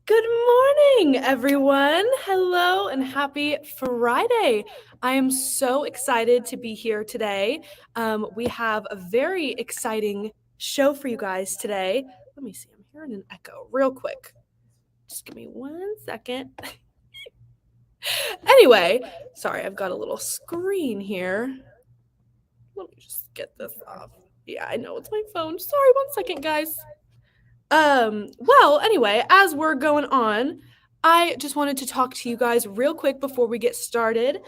Good morning, everyone. Hello and happy Friday. I am so excited to be here today. We have a very exciting show for you guys today. Let me see, I'm hearing an echo real quick. Just give me 1 second. Anyway, sorry, I've got a little screen here. Let me just get this off. Yeah, I know it's my phone. Sorry, 1 second, guys. Well, anyway, as we're going on, I just wanted to talk to you guys real quick before we get started.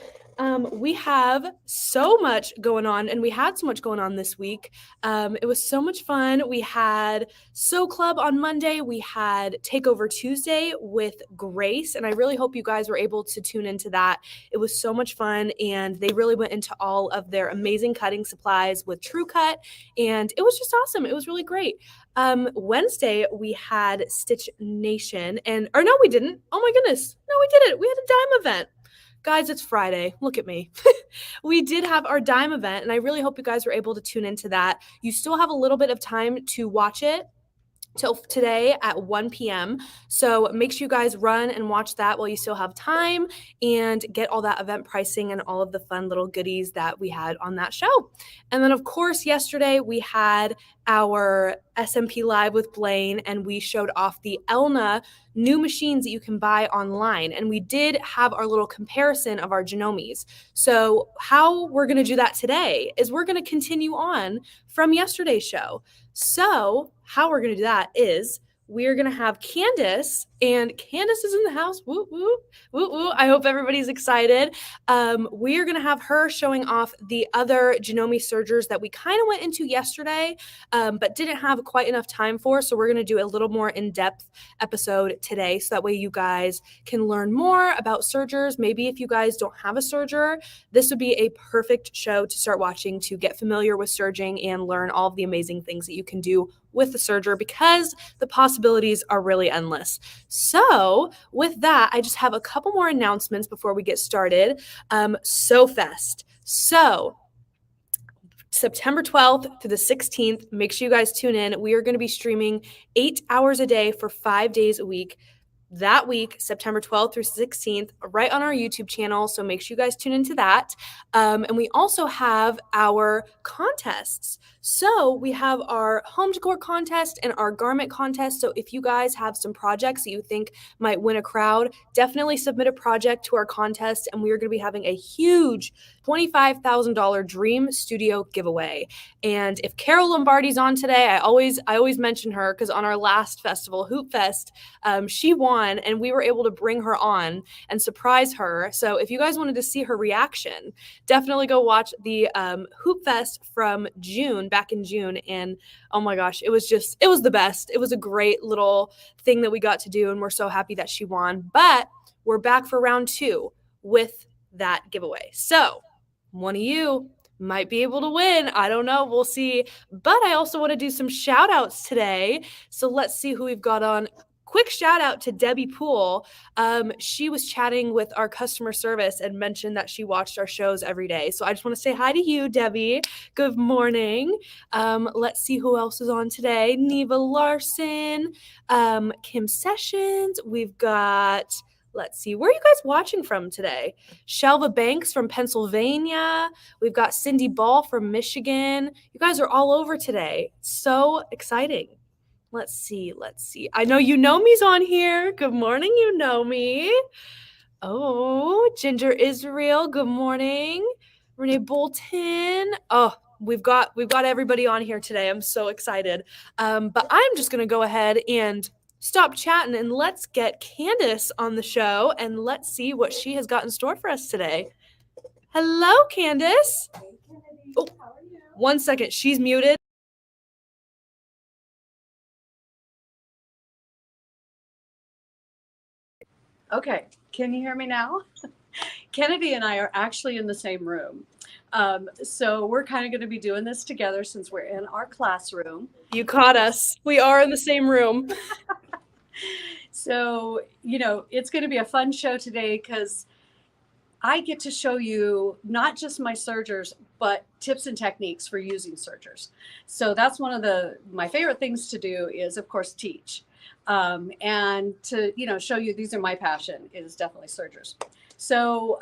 We have so much going on, and we had so much going on this week. It was so much fun. We had Sew Club on Monday. We had Takeover Tuesday with Grace, and I really hope you guys were able to tune into that. It was so much fun, and they really went into all of their amazing cutting supplies with True Cut, and it was just awesome. It was really great. Wednesday we had Stitch Nation, or no, we didn't. Oh my goodness, no, we didn't. We had a dime event. Guys, it's Friday. Look at me. We did have our dime event, and I really hope you guys were able to tune into that. You still have a little bit of time to watch it till today at 1 p.m. So make sure you guys run and watch that while you still have time and get all that event pricing and all of the fun little goodies that we had on that show. And then, of course, yesterday we had our SMP Live with Blaine, and we showed off the Elna new machines that you can buy online. And we did have our little comparison of our Genomes. So how we're going to do that today is we're going to continue on from yesterday's show. So how we're going to do that is we're going to have Candace, and Candace is in the house. Woo, woo, woo, woo. I hope everybody's excited. We're going to have her showing off the other Genome sergers that we kind of went into yesterday, but didn't have quite enough time for. So we're going to do a little more in-depth episode today. So that way you guys can learn more about sergers. Maybe if you guys don't have a serger, this would be a perfect show to start watching to get familiar with serging and learn all of the amazing things that you can do with the serger, because the possibilities are really endless. So with that, I just have a couple more announcements before we get started. SewFest. So September 12th through the 16th, make sure you guys tune in. We are going to be streaming 8 hours a day for 5 days a week. That week, September 12th through 16th, right on our YouTube channel. So make sure you guys tune into that. And we also have our contests. So we have our home decor contest and our garment contest. So if you guys have some projects that you think might win a crowd, definitely submit a project to our contest. And we are going to be having a huge $25,000 Dream Studio giveaway. And if Carol Lombardi's on today, I always mention her because on our last festival, Hoop Fest, she won, and we were able to bring her on and surprise her. So if you guys wanted to see her reaction, definitely go watch the Hoop Fest from back in June. And oh my gosh, it was the best. It was a great little thing that we got to do, and we're so happy that she won. But we're back for round 2 with that giveaway. So one of you might be able to win. I don't know. We'll see. But I also want to do some shout outs today. So let's see who we've got on. Quick shout out to Debbie Poole. She was chatting with our customer service and mentioned that she watched our shows every day. So I just want to say hi to you, Debbie. Good morning. Let's see who else is on today. Neva Larson, Kim Sessions. We've got... Let's see, where are you guys watching from today? Shelva Banks from Pennsylvania. We've got Cindy Ball from Michigan. You guys are all over today. So exciting. Let's see. I know You Know Me's on here. Good morning, You Know Me. Oh, Ginger Israel. Good morning. Renee Bolton. Oh, we've got everybody on here today. I'm so excited. But I'm just going to go ahead and stop chatting and let's get Candace on the show and let's see what she has got in store for us today. Hello, Candace. Oh, 1 second. She's muted. Okay, can you hear me now? Kennedy and I are actually in the same room. So we're kind of going to be doing this together since we're in our classroom. You caught us. We are in the same room. So, it's going to be a fun show today because I get to show you not just my sergers, but tips and techniques for using sergers. So that's one of my favorite things to do is, of course, teach. And to, show you these are my passion is definitely sergers. So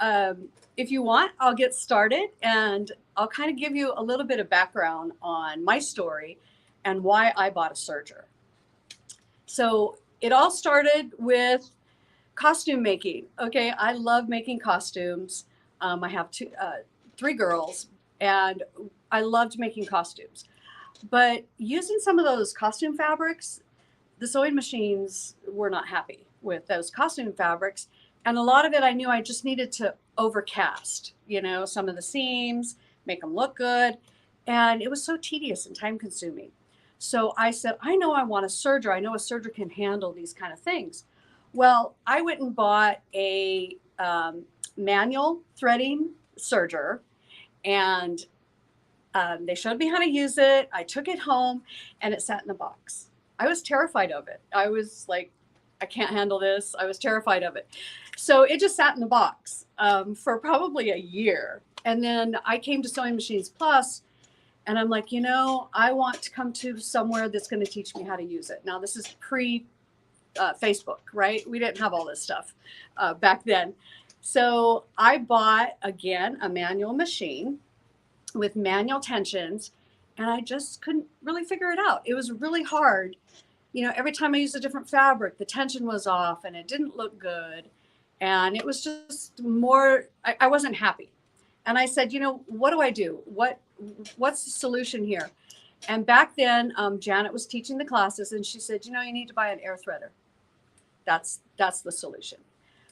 if you want, I'll get started and I'll kind of give you a little bit of background on my story and why I bought a serger. So it all started with costume making. Okay, I love making costumes. I have three girls, and I loved making costumes. But using some of those costume fabrics, the sewing machines were not happy with those costume fabrics. And a lot of it I knew I just needed to overcast, some of the seams, make them look good. And it was so tedious and time consuming. So I said, I know I want a serger. I know a serger can handle these kind of things. Well, I went and bought a manual threading serger, and they showed me how to use it. I took it home and it sat in the box. I was terrified of it. I was like, I can't handle this. I was terrified of it. So it just sat in the box for probably a year. And then I came to Sewing Machines Plus, and I'm like, I want to come to somewhere that's going to teach me how to use it. Now, this is pre Facebook, right? We didn't have all this stuff back then. So I bought, again, a manual machine with manual tensions, and I just couldn't really figure it out. It was really hard. Every time I used a different fabric, the tension was off and it didn't look good. And it was just more, I wasn't happy. And I said, what do I do? What's the solution here? And back then, Janet was teaching the classes, and she said, you need to buy an air threader. That's the solution.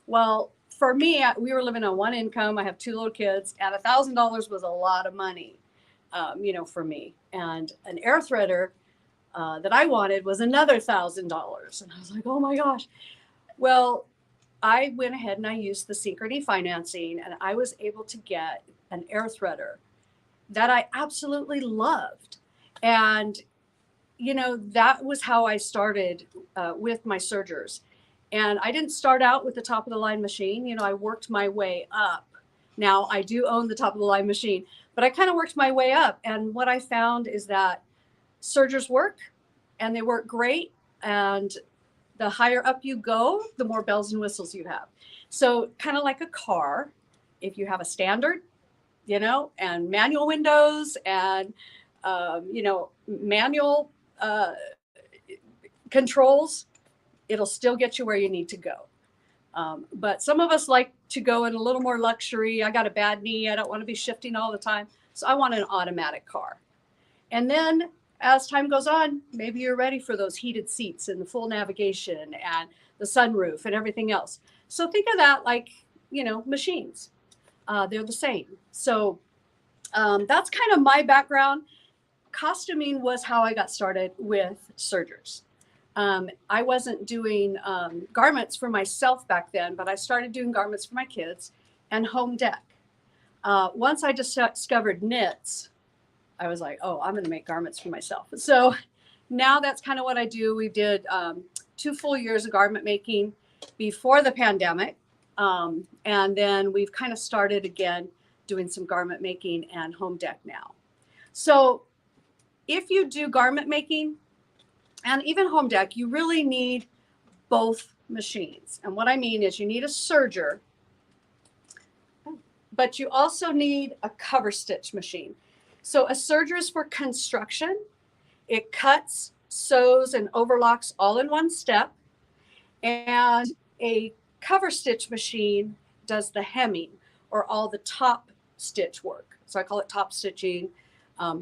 Well, for me, we were living on one income. I have two little kids, and $1,000 was a lot of money, for me. And an air threader that I wanted was another $1,000. And I was like, oh my gosh. Well, I went ahead and I used the Synchrony financing, and I was able to get an air threader that I absolutely loved. And, that was how I started with my sergers. And I didn't start out with the top of the line machine. I worked my way up. Now I do own the top of the line machine, but I kind of worked my way up. And what I found is that sergers work, and they work great. And the higher up you go, the more bells and whistles you have. So kind of like a car, if you have a standard, and manual windows and, manual controls, it'll still get you where you need to go. But some of us like to go in a little more luxury. I got a bad knee. I don't want to be shifting all the time. So I want an automatic car. And then as time goes on, maybe you're ready for those heated seats and the full navigation and the sunroof and everything else. So think of that like, machines. They're the same. So that's kind of my background. Costuming was how I got started with sergers. I wasn't doing garments for myself back then, but I started doing garments for my kids and home deck. Once I just discovered knits, I was like, oh, I'm going to make garments for myself. So now that's kind of what I do. We did 2 full years of garment making before the pandemic. And then we've kind of started again doing some garment making and home deck now. So if you do garment making and even home deck, you really need both machines. And what I mean is you need a serger, but you also need a cover stitch machine. So a serger is for construction. It cuts, sews, and overlocks all in one step. And a cover stitch machine does the hemming or all the top stitch work. So I call it top stitching,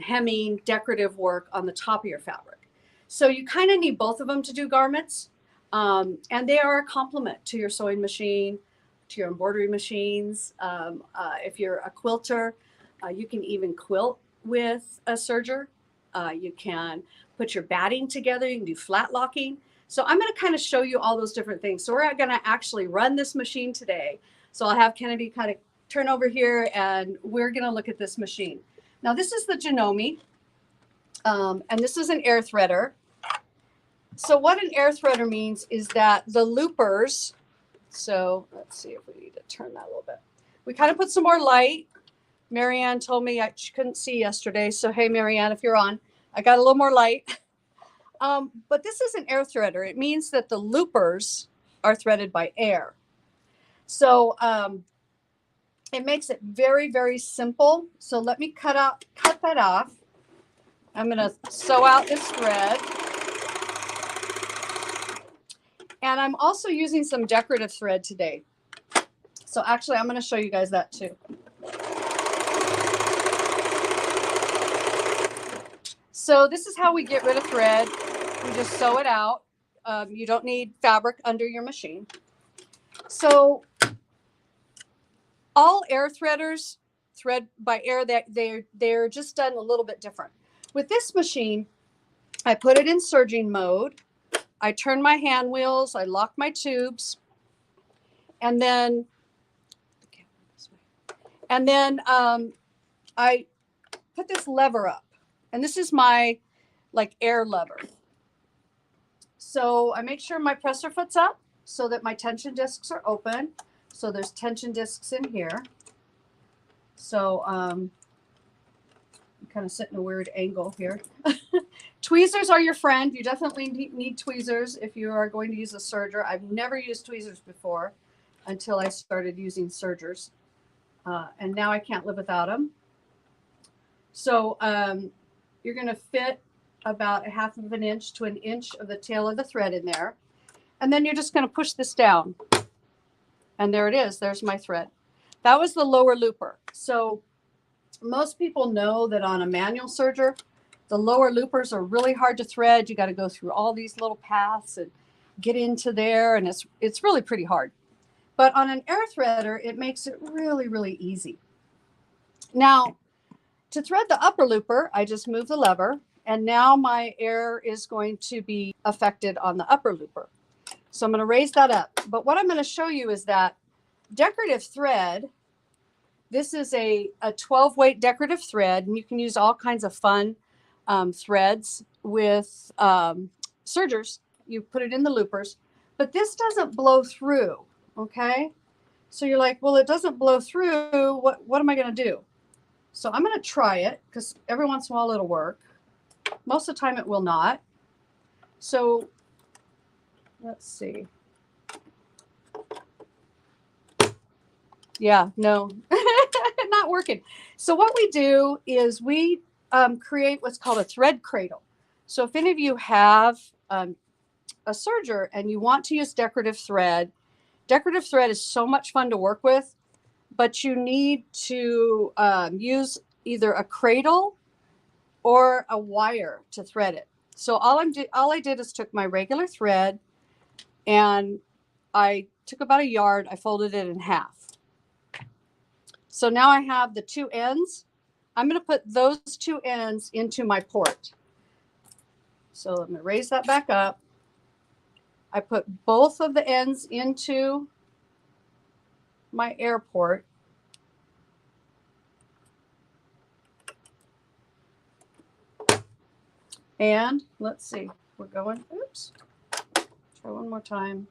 hemming, decorative work on the top of your fabric. So you kind of need both of them to do garments. And they are a complement to your sewing machine, to your embroidery machines. If you're a quilter, you can even quilt with a serger. You can put your batting together. You can do flat locking. So I'm going to kind of show you all those different things. So we're going to actually run this machine today. So I'll have Kennedy kind of turn over here, and we're going to look at this machine. Now this is the Janome, and this is an air threader. So what an air threader means is that the loopers, so let's see if we need to turn that a little bit. We kind of put some more light. Marianne told me she couldn't see yesterday. So hey, Marianne, if you're on, I got a little more light. But this is an air threader. It means that the loopers are threaded by air. So it makes it very, very simple. So let me cut that off. I'm going to sew out this thread. And I'm also using some decorative thread today. So actually, I'm going to show you guys that too. So this is how we get rid of thread. We just sew it out. You don't need fabric under your machine. So all air threaders thread by air. They're just done a little bit different. With this machine, I put it in serging mode. I turn my hand wheels. I lock my tubes, and then I put this lever up, and this is my air lever. So I make sure my presser foot's up so that my tension discs are open. So there's tension discs in here. So I'm kind of sitting a weird angle here. Tweezers are your friend. You definitely need tweezers if you are going to use a serger. I've never used tweezers before until I started using sergers. And now I can't live without them. So you're going to fit about 1/2 of an inch to 1 inch of the tail of the thread in there. And then you're just going to push this down. And there it is. There's my thread. That was the lower looper. So most people know that on a manual serger, the lower loopers are really hard to thread. You got to go through all these little paths and get into there. And it's really pretty hard. But on an air threader, it makes it really, really easy. Now, to thread the upper looper, I just move the lever. And now my air is going to be affected on the upper looper. So I'm going to raise that up. But what I'm going to show you is that decorative thread, this is a 12 weight decorative thread, and you can use all kinds of fun threads with sergers. You put it in the loopers, but this doesn't blow through, okay? So you're like, well, it doesn't blow through. What am I going to do? So I'm going to try it because every once in a while it'll work. Most of the time it will not. So let's see. Yeah, no, not working. So what we do is we create what's called a thread cradle. So if any of you have a serger and you want to use decorative thread is so much fun to work with, but you need to use either a cradle or a wire to thread it. So all I did is took my regular thread and I took about 1 yard. I folded it in half. So now I have the two ends. I'm going to put those two ends into my port. So I'm going to raise that back up. I put both of the ends into my air port. And let's see, we're going, oops, try one more time.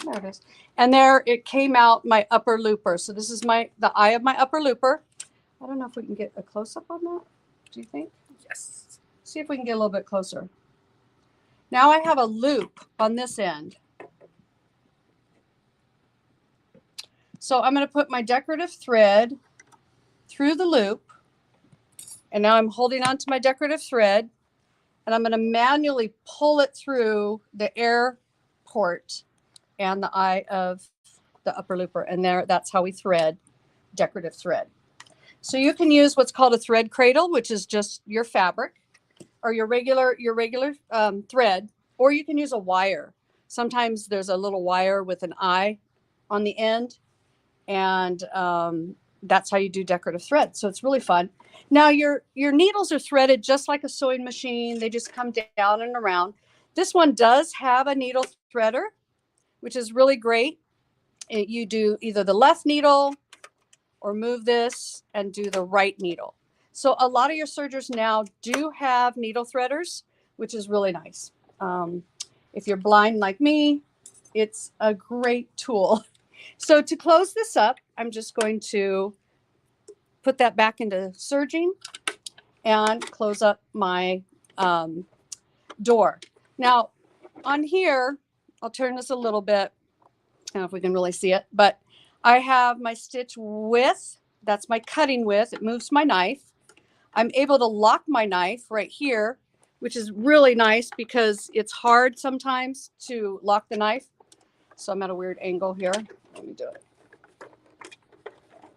There it is. And there it came out my upper looper. So this is the eye of my upper looper. I don't know if we can get a close-up on that. Do you think? Yes. See if we can get a little bit closer. Now I have a loop on this end. So I'm going to put my decorative thread through the loop. And now I'm holding on to my decorative thread. And I'm going to manually pull it through the air port and the eye of the upper looper. And that's how we thread decorative thread. So you can use what's called a thread cradle, which is just your fabric or your regular thread, or you can use a wire. Sometimes there's a little wire with an eye on the end, and that's how you do decorative thread. So it's really fun. Now your needles are threaded just like a sewing machine. They just come down and around. This one does have a needle threader, which is really great. You do either the left needle or move this and do the right needle. So a lot of your sergers now do have needle threaders, which is really nice. If you're blind like me, it's a great tool. So to close this up, I'm just going to put that back into serging. and close up my door. Now on here, I'll turn this a little bit. I don't know if we can really see it, but I have my stitch width. That's my cutting width. It moves my knife. I'm able to lock my knife right here, which is really nice because it's hard sometimes to lock the knife. So I'm at a weird angle here. Let me do it.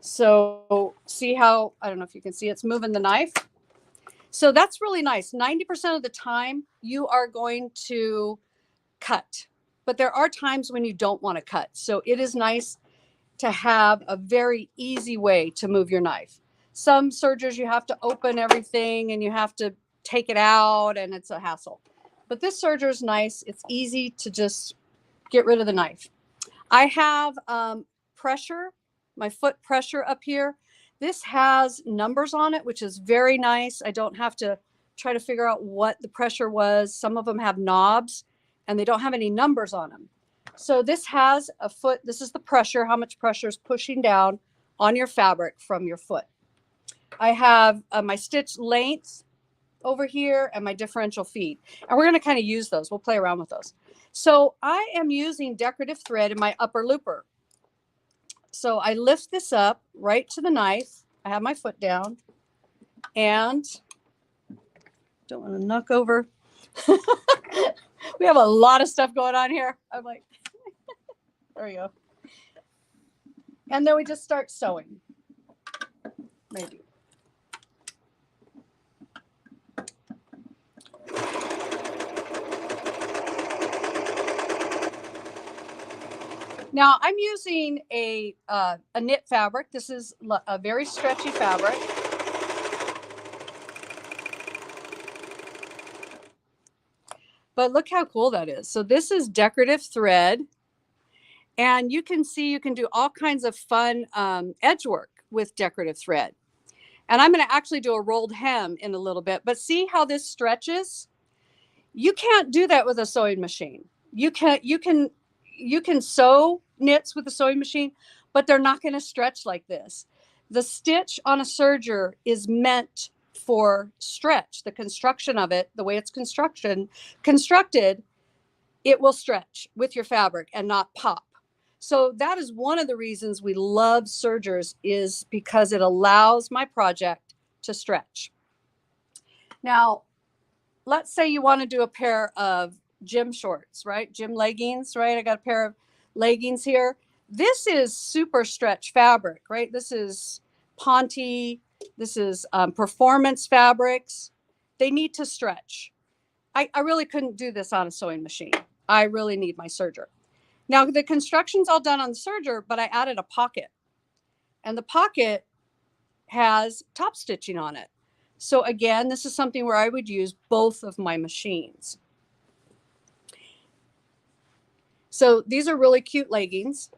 So see how, I don't know if you can see, it's moving the knife. So that's really nice. 90% of the time you are going to cut, but there are times when you don't want to cut. So it is nice to have a very easy way to move your knife. Some sergers you have to open everything and you have to take it out and it's a hassle. But this serger is nice. It's easy to just get rid of the knife. I have pressure, my foot pressure up here. This has numbers on it, which is very nice. I don't have to try to figure out what the pressure was. Some of them have knobs and they don't have any numbers on them. So this has a foot. This is the pressure, how much pressure is pushing down on your fabric from your foot. I have my stitch length over here and my differential feed. And we're going to kind of use those. We'll play around with those. So I am using decorative thread in my upper looper. So I lift this up right to the knife. I have my foot down and don't want to knock over. We have a lot of stuff going on here. I'm like, there we go. And then we just start sewing. Maybe. Now I'm using a knit fabric. This is a very stretchy fabric. But look how cool that is. So this is decorative thread. And you can see you can do all kinds of fun edge work with decorative thread. And I'm going to actually do a rolled hem in a little bit. But see how this stretches? You can't do that with a sewing machine. You can sew knits with a sewing machine, but they're not going to stretch like this. The stitch on a serger is meant for stretch. The construction of it, the way it's constructed, it will stretch with your fabric and not pop. So that is one of the reasons we love sergers, is because it allows my project to stretch. Now, let's say you want to do a pair of gym shorts, right? Gym leggings, right? I got a pair of leggings here. This is super stretch fabric, right? This is Ponte. This is performance fabrics. They need to stretch. I really couldn't do this on a sewing machine. I really need my serger. Now the construction's all done on the serger, but I added a pocket, and the pocket has top stitching on it. So again, this is something where I would use both of my machines. So these are really cute leggings.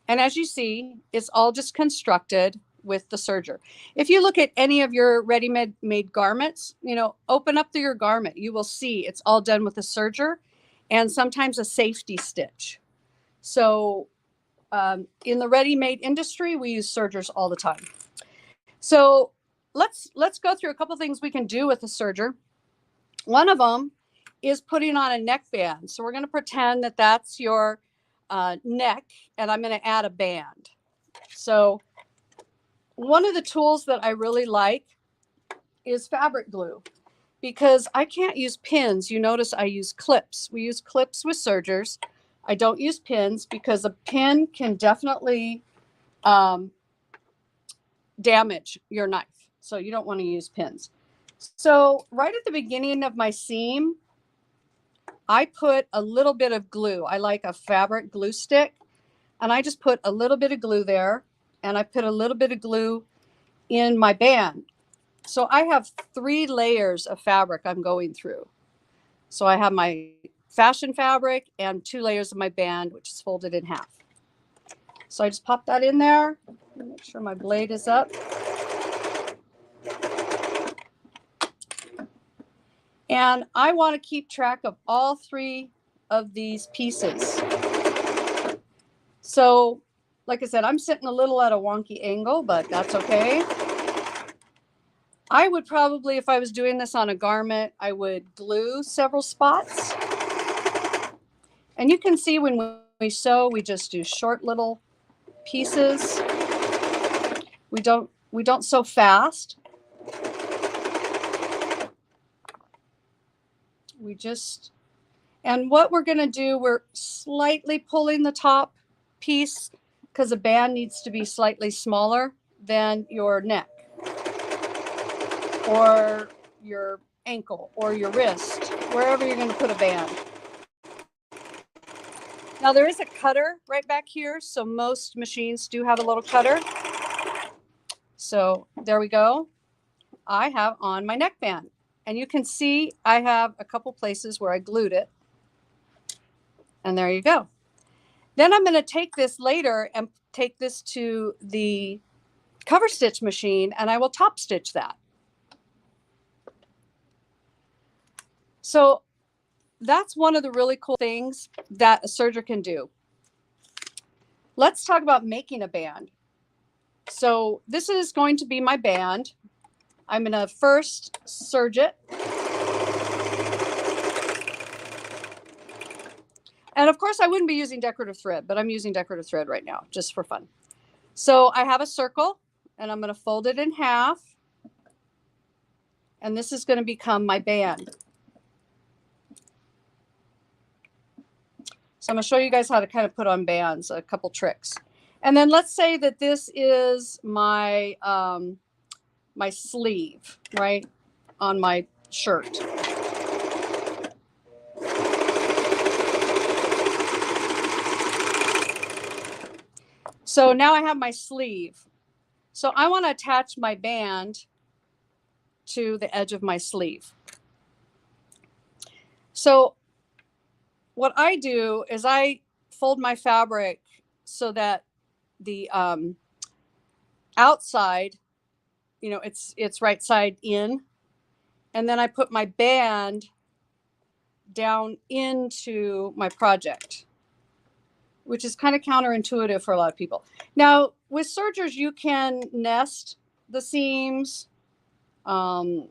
And as you see, it's all just constructed with the serger. If you look at any of your ready-made garments, you know, open up your garment, you will see it's all done with a serger and sometimes a safety stitch. So in the ready-made industry, we use sergers all the time. So let's go through a couple things we can do with a serger. One of them is putting on a neckband. So we're going to pretend that that's your neck, and I'm going to add a band. So one of the tools that I really like is fabric glue, because I can't use pins. You notice I use clips. We use clips with sergers. I don't use pins because a pin can definitely damage your knife. So you don't want to use pins. So right at the beginning of my seam, I put a little bit of glue. I like a fabric glue stick, and I just put a little bit of glue there, and I put a little bit of glue in my band. So I have 3 layers of fabric I'm going through. So I have my fashion fabric and 2 layers of my band, which is folded in half. So I just pop that in there. Make sure my blade is up. And I want to keep track of all 3 of these pieces. So, like I said, I'm sitting a little at a wonky angle, but that's okay. I would probably, if I was doing this on a garment, I would glue several spots. And you can see when we sew, we just do short little pieces. We don't sew fast. And what we're going to do, we're slightly pulling the top piece because the band needs to be slightly smaller than your neck or your ankle or your wrist, wherever you're going to put a band. Now there is a cutter right back here, so most machines do have a little cutter. So there we go. I have on my neckband, and you can see I have a couple places where I glued it. And there you go. Then I'm going to take this later and take this to the cover stitch machine, and I will top stitch that. So that's one of the really cool things that a serger can do. Let's talk about making a band. So this is going to be my band. I'm going to first serge it. And of course, I wouldn't be using decorative thread, but I'm using decorative thread right now, just for fun. So I have a circle, and I'm going to fold it in half. And this is going to become my band. So I'm going to show you guys how to kind of put on bands, a couple tricks. And then let's say that this is my, my sleeve, right, on my shirt. So now I have my sleeve. So I want to attach my band to the edge of my sleeve. So what I do is I fold my fabric so that the outside, you know, it's right side in, and then I put my band down into my project, which is kind of counterintuitive for a lot of people. Now, with sergers, you can nest the seams, you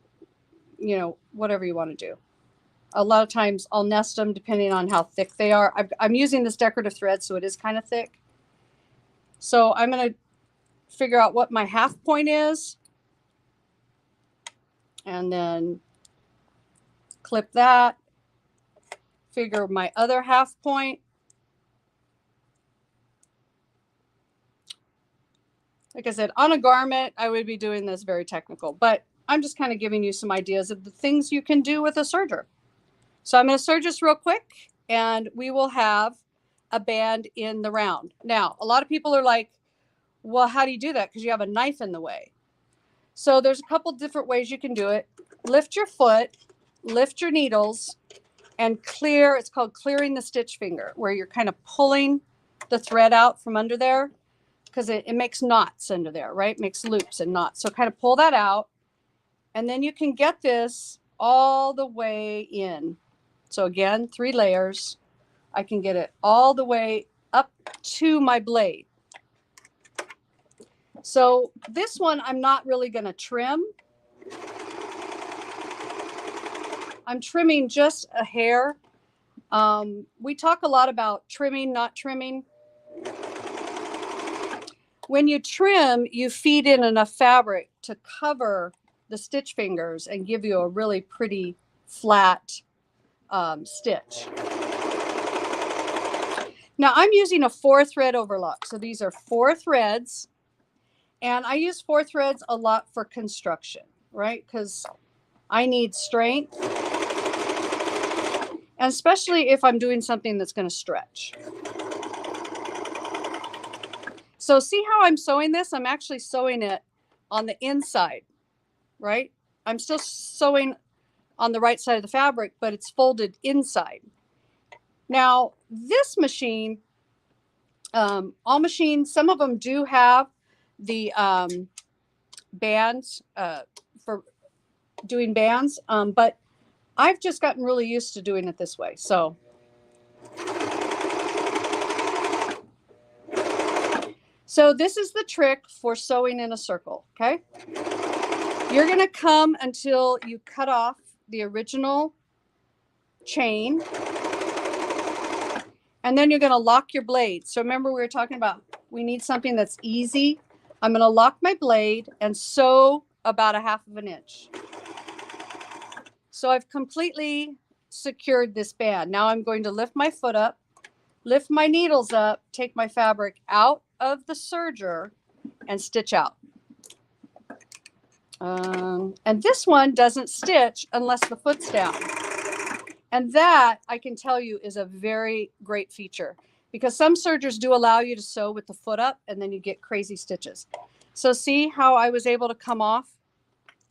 know, whatever you want to do. A lot of times I'll nest them depending on how thick they are. I'm using this decorative thread, so it is kind of thick. So I'm going to figure out what my half point is, and then clip that, figure my other half point. Like I said, on a garment, I would be doing this very technical, but I'm just kind of giving you some ideas of the things you can do with a serger. So I'm going to serge this real quick, and we will have a band in the round. Now, a lot of people are like, well, how do you do that? Because you have a knife in the way. So there's a couple different ways you can do it. Lift your foot, lift your needles, and clear. It's called clearing the stitch finger, where you're kind of pulling the thread out from under there, because it makes knots under there, right? It makes loops and knots. So kind of pull that out, and then you can get this all the way in. So again, 3 layers. I can get it all the way up to my blade. So this one, I'm not really going to trim. I'm trimming just a hair. We talk a lot about trimming, not trimming. When you trim, you feed in enough fabric to cover the stitch fingers and give you a really pretty flat stitch. Now I'm using a 4-thread overlock. So these are 4 threads. And I use 4 threads a lot for construction, right? Because I need strength. And especially if I'm doing something that's going to stretch. So see how I'm sewing this? I'm actually sewing it on the inside, right? I'm still sewing on the right side of the fabric, but it's folded inside. Now, this machine, all machines, some of them do have the bands for doing bands, but I've just gotten really used to doing it this way. So this is the trick for sewing in a circle, okay? You're going to come until you cut off the original chain. And then you're going to lock your blade. So remember we were talking about we need something that's easy. I'm going to lock my blade and sew about 1/2 inch. So I've completely secured this band. Now I'm going to lift my foot up, lift my needles up, take my fabric out of the serger and stitch out. And this one doesn't stitch unless the foot's down. And that, I can tell you, is a very great feature because some sergers do allow you to sew with the foot up and then you get crazy stitches. So see how I was able to come off?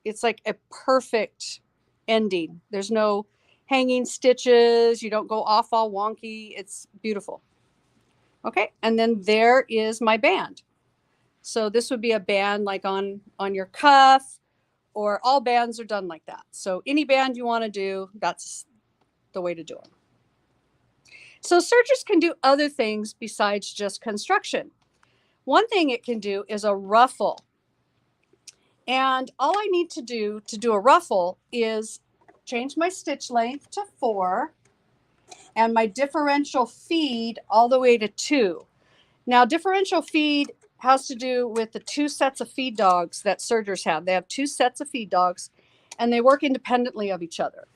It's like a perfect ending. There's no hanging stitches. You don't go off all wonky. It's beautiful. Okay, and then there is my band. So this would be a band like on your cuff, or all bands are done like that. So any band you want to do, that's the way to do it. So sergers can do other things besides just construction. One thing it can do is a ruffle. And all I need to do a ruffle is change my stitch length to 4 and my differential feed all the way to 2. Now differential feed has to do with the 2 sets of feed dogs that sergers have. They have 2 sets of feed dogs and they work independently of each other.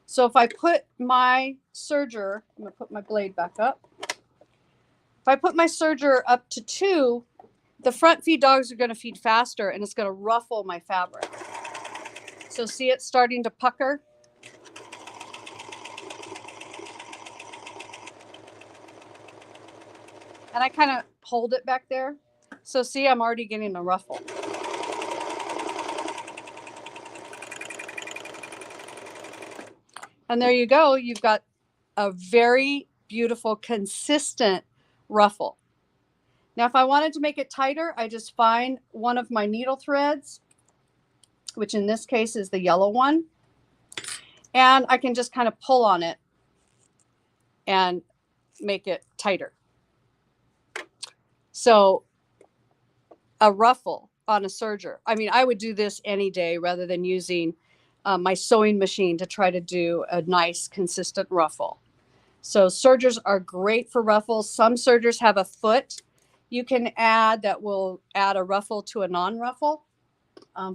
So if I put my serger, I'm going to put my blade back up. If I put my serger up to 2, the front feed dogs are going to feed faster and it's going to ruffle my fabric. So see it starting to pucker? And I kind of hold it back there. So see, I'm already getting a ruffle. And there you go. You've got a very beautiful, consistent ruffle. Now, if I wanted to make it tighter, I just find one of my needle threads, which in this case is the yellow one, and I can just kind of pull on it and make it tighter. So a ruffle on a serger. I mean, I would do this any day rather than using my sewing machine to try to do a nice, consistent ruffle. So sergers are great for ruffles. Some sergers have a foot you can add that will add a ruffle to a non-ruffle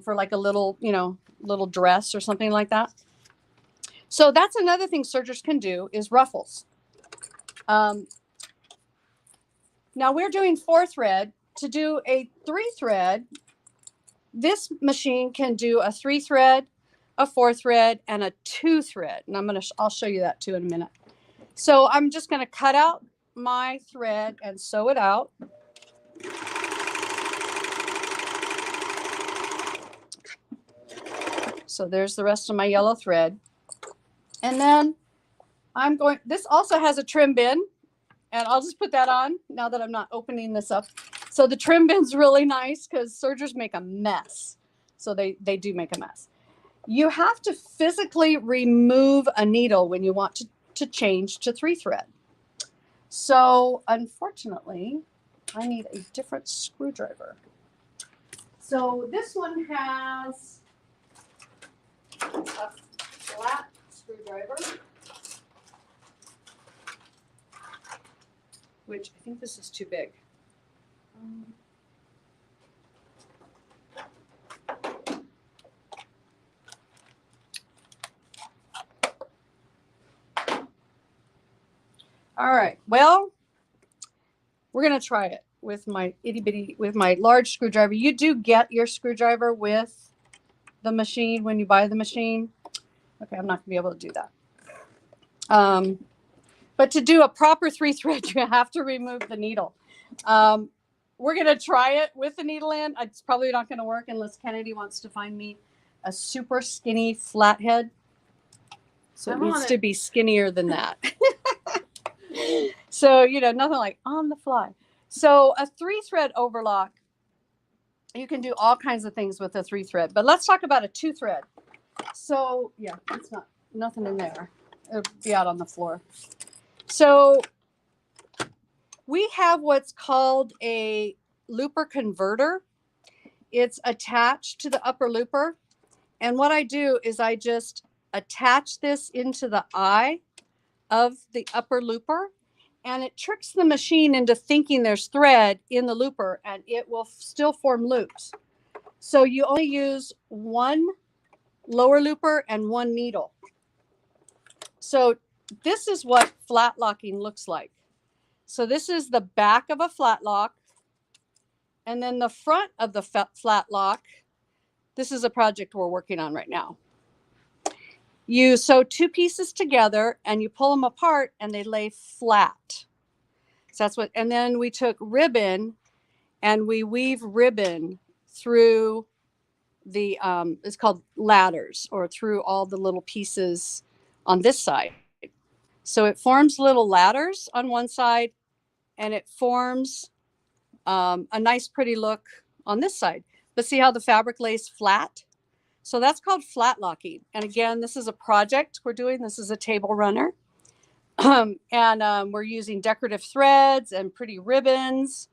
for like a little, little dress or something like that. So that's another thing sergers can do is ruffles. Now we're doing 4 thread. To do a 3 thread, this machine can do a 3 thread, a 4 thread, and a 2 thread. And I'll show you that too in a minute. So I'm just going to cut out my thread and sew it out. So there's the rest of my yellow thread. And then this also has a trim bin, and I'll just put that on now that I'm not opening this up. So the trim bin's really nice because sergers make a mess. So they do make a mess. You have to physically remove a needle when you want to change to 3 thread. So unfortunately, I need a different screwdriver. So this one has a flat screwdriver, which I think this is too big. All right, well, we're going to try it with my with my large screwdriver. You do get your screwdriver with the machine when you buy the machine. Okay, I'm not going to be able to do that. But to do a proper 3 thread, you have to remove the needle. We're going to try it with the needle in. It's probably not going to work unless Kennedy wants to find me a super skinny flathead. So it needs to be skinnier than that. So, nothing like on the fly. So a 3 thread overlock, you can do all kinds of things with a 3 thread. But let's talk about a 2 thread. So, yeah, it's nothing in there. It'll be out on the floor. So we have what's called a looper converter. It's attached to the upper looper. And what I do is I just attach this into the eye of the upper looper, and it tricks the machine into thinking there's thread in the looper, and it will still form loops. So you only use one lower looper and one needle. So this is what flat locking looks like. So this is the back of a flat lock, and then the front of the flat lock. This is a project we're working on right now. You sew two pieces together and you pull them apart and they lay flat. So that's what, and then we took ribbon and we weave ribbon through the, it's called ladders, or through all the little pieces on this side. So it forms little ladders on one side, and it forms a nice pretty look on this side. But see how the fabric lays flat? So that's called flat locking. And again, this is a project we're doing. This is a table runner. And we're using decorative threads and pretty ribbons.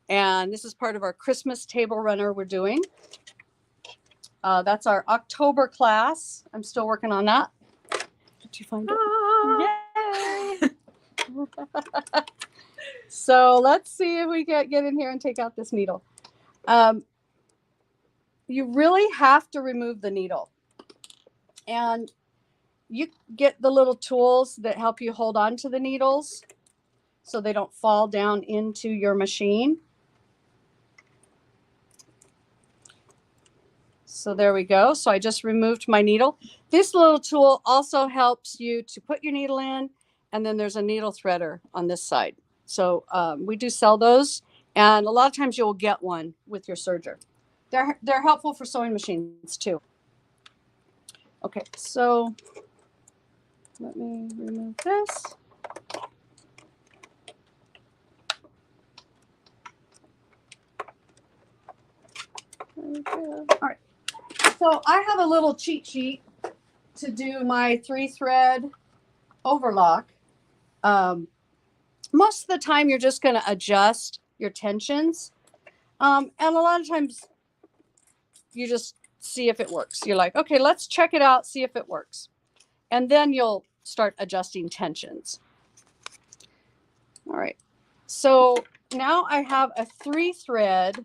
And this is part of our Christmas table runner we're doing. That's our October class. I'm still working on that. Did you find it? Yay! So let's see if we can get in here and take out this needle. You really have to remove the needle. And you get the little tools that help you hold on to the needles so they don't fall down into your machine. So there we go. So I just removed my needle. This little tool also helps you to put your needle in, and then there's a needle threader on this side. So we do sell those, and a lot of times you'll get one with your serger. They're helpful for sewing machines too. Okay, so let me remove this. There we go. All right. So I have a little cheat sheet to do my 3-thread overlock. Most of the time you're just going to adjust your tensions. And a lot of times you just see if it works. You're like, okay, let's check it out, see if it works. And then you'll start adjusting tensions. All right. So now I have a 3-thread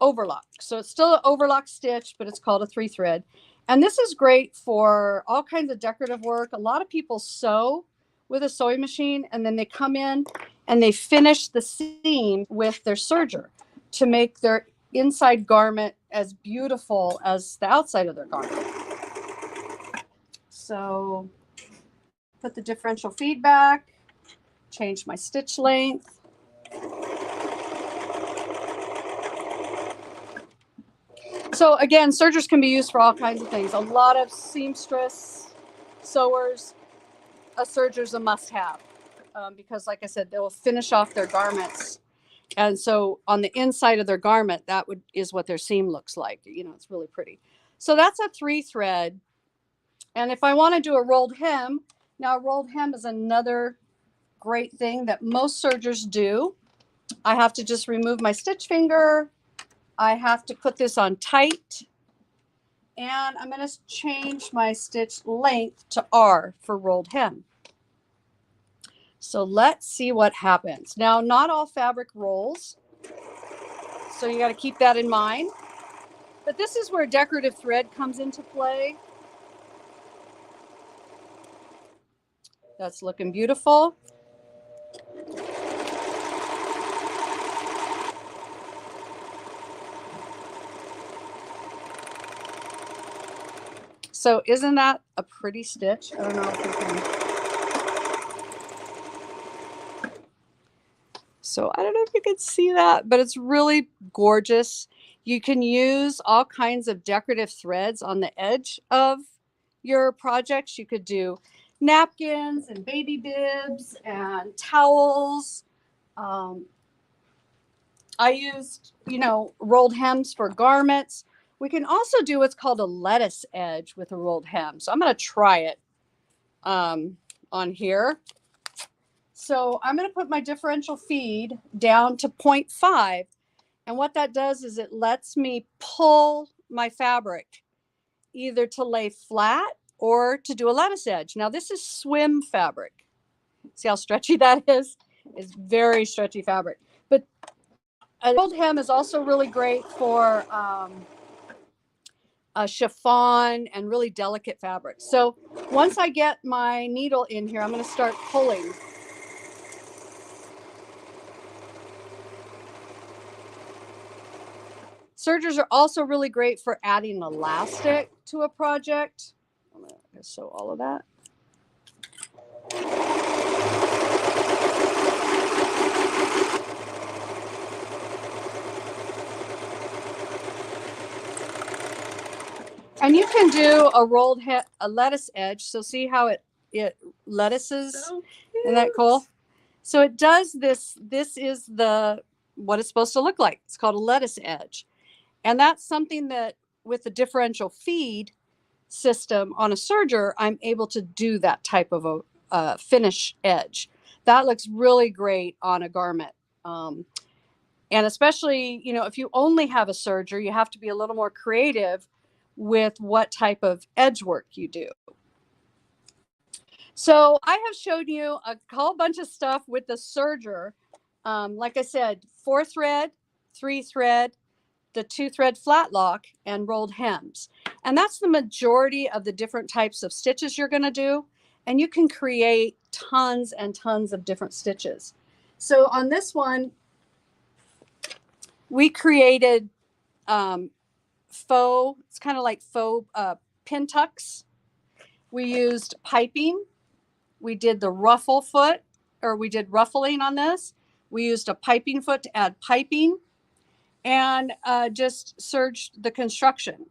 overlock. So it's still an overlock stitch, but it's called a 3-thread. And this is great for all kinds of decorative work. A lot of people sew with a sewing machine, and then they come in and they finish the seam with their serger to make their inside garment as beautiful as the outside of their garment. So put the differential feedback, change my stitch length. So again, sergers can be used for all kinds of things. A lot of seamstress sewers, a serger is a must-have because, like I said, they will finish off their garments. And so on the inside of their garment, that is what their seam looks like. You know, it's really pretty. So that's a 3-thread. And if I want to do a rolled hem, now a rolled hem is another great thing that most sergers do. I have to just remove my stitch finger. I have to put this on tight, and I'm going to change my stitch length to R for rolled hem. So let's see what happens. Now, not all fabric rolls, so you got to keep that in mind. But this is where decorative thread comes into play. That's looking beautiful. So isn't that a pretty stitch? I don't know if you can. So I don't know if you can see that, but it's really gorgeous. You can use all kinds of decorative threads on the edge of your projects. You could do napkins and baby bibs and towels. I used, rolled hems for garments. We can also do what's called a lettuce edge with a rolled hem. So I'm going to try it on here. So I'm going to put my differential feed down to 0.5. And what that does is it lets me pull my fabric either to lay flat or to do a lettuce edge. Now this is swim fabric. See how stretchy that is? It's very stretchy fabric. But a rolled hem is also really great for a chiffon and really delicate fabric. So once I get my needle in here, I'm going to start pulling. Sergers are also really great for adding elastic to a project. I'm going to sew all of that. And you can do a rolled a lettuce edge. So see how it lettuces? So isn't that cool? So it does this. This is what it's supposed to look like. It's called a lettuce edge. And that's something that with the differential feed system on a serger, I'm able to do that type of a finish edge. That looks really great on a garment. And especially, if you only have a serger, you have to be a little more creative with what type of edge work you do. So I have showed you a whole bunch of stuff with the serger. Like I said, 4-thread, 3-thread, the 2-thread flat lock, and rolled hems. And that's the majority of the different types of stitches you're going to do. And you can create tons and tons of different stitches. So on this one, we created faux, it's kind of like faux pin tucks. We used piping. We did the ruffle foot, or we did ruffling on this. We used a piping foot to add piping, and just serged the construction.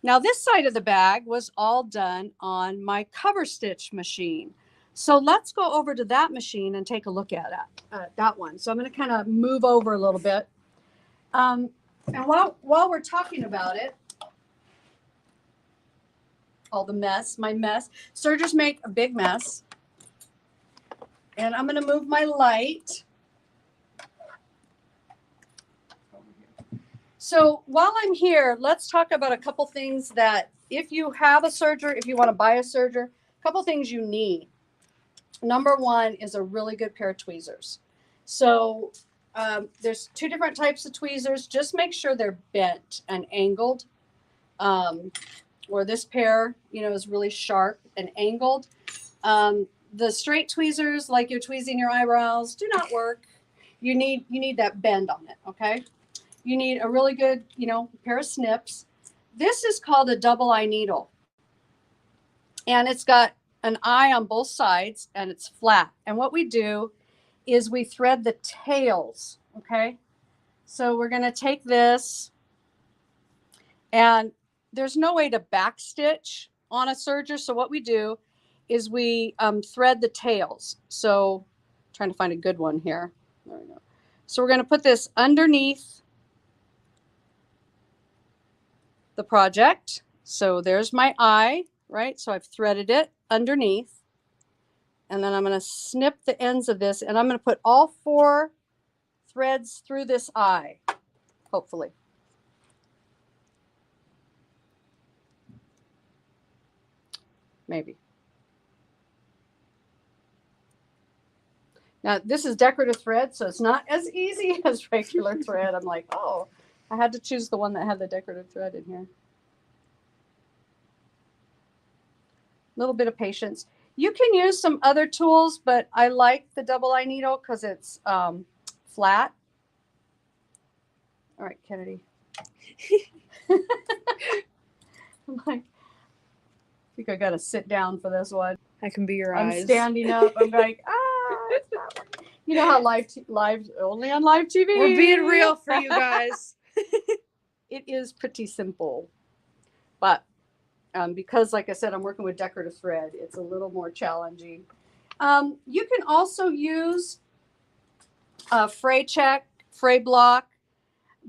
Now this side of the bag was all done on my cover stitch machine. So let's go over to that machine and take a look at it, that one. So I'm going to kind of move over a little bit. And while we're talking about it, all the mess, my mess, sergers make a big mess. And I'm going to move my light. So while I'm here, let's talk about a couple things that if you have a serger, if you want to buy a serger, a couple things you need. Number one is a really good pair of tweezers. So there's 2 different types of tweezers. Just make sure they're bent and angled. Or this pair, is really sharp and angled. The straight tweezers, like you're tweezing your eyebrows, do not work. You need that bend on it, okay? You need a really good, pair of snips. This is called a double eye needle. And it's got an eye on both sides and it's flat. And what we do is we thread the tails, okay? So we're going to take this, and there's no way to back stitch on a serger. So what we do is we thread the tails. So trying to find a good one here. There we go. So we're going to put this underneath the project. So there's my eye, right? So I've threaded it underneath. And then I'm going to snip the ends of this, and I'm going to put all 4 threads through this eye, hopefully. Maybe. Now, this is decorative thread, so it's not as easy as regular thread. I'm like, oh, I had to choose the one that had the decorative thread in here. A little bit of patience. You can use some other tools, but I like the double eye needle because it's flat. All right, Kennedy. I'm like, I think I got to sit down for this one. I can be your I'm eyes. standing up. I'm like, it's not working. You know how live only on live TV. We're being real for you guys. It is pretty simple, but because, like I said, I'm working with decorative thread, it's a little more challenging. You can also use a fray check, fray block,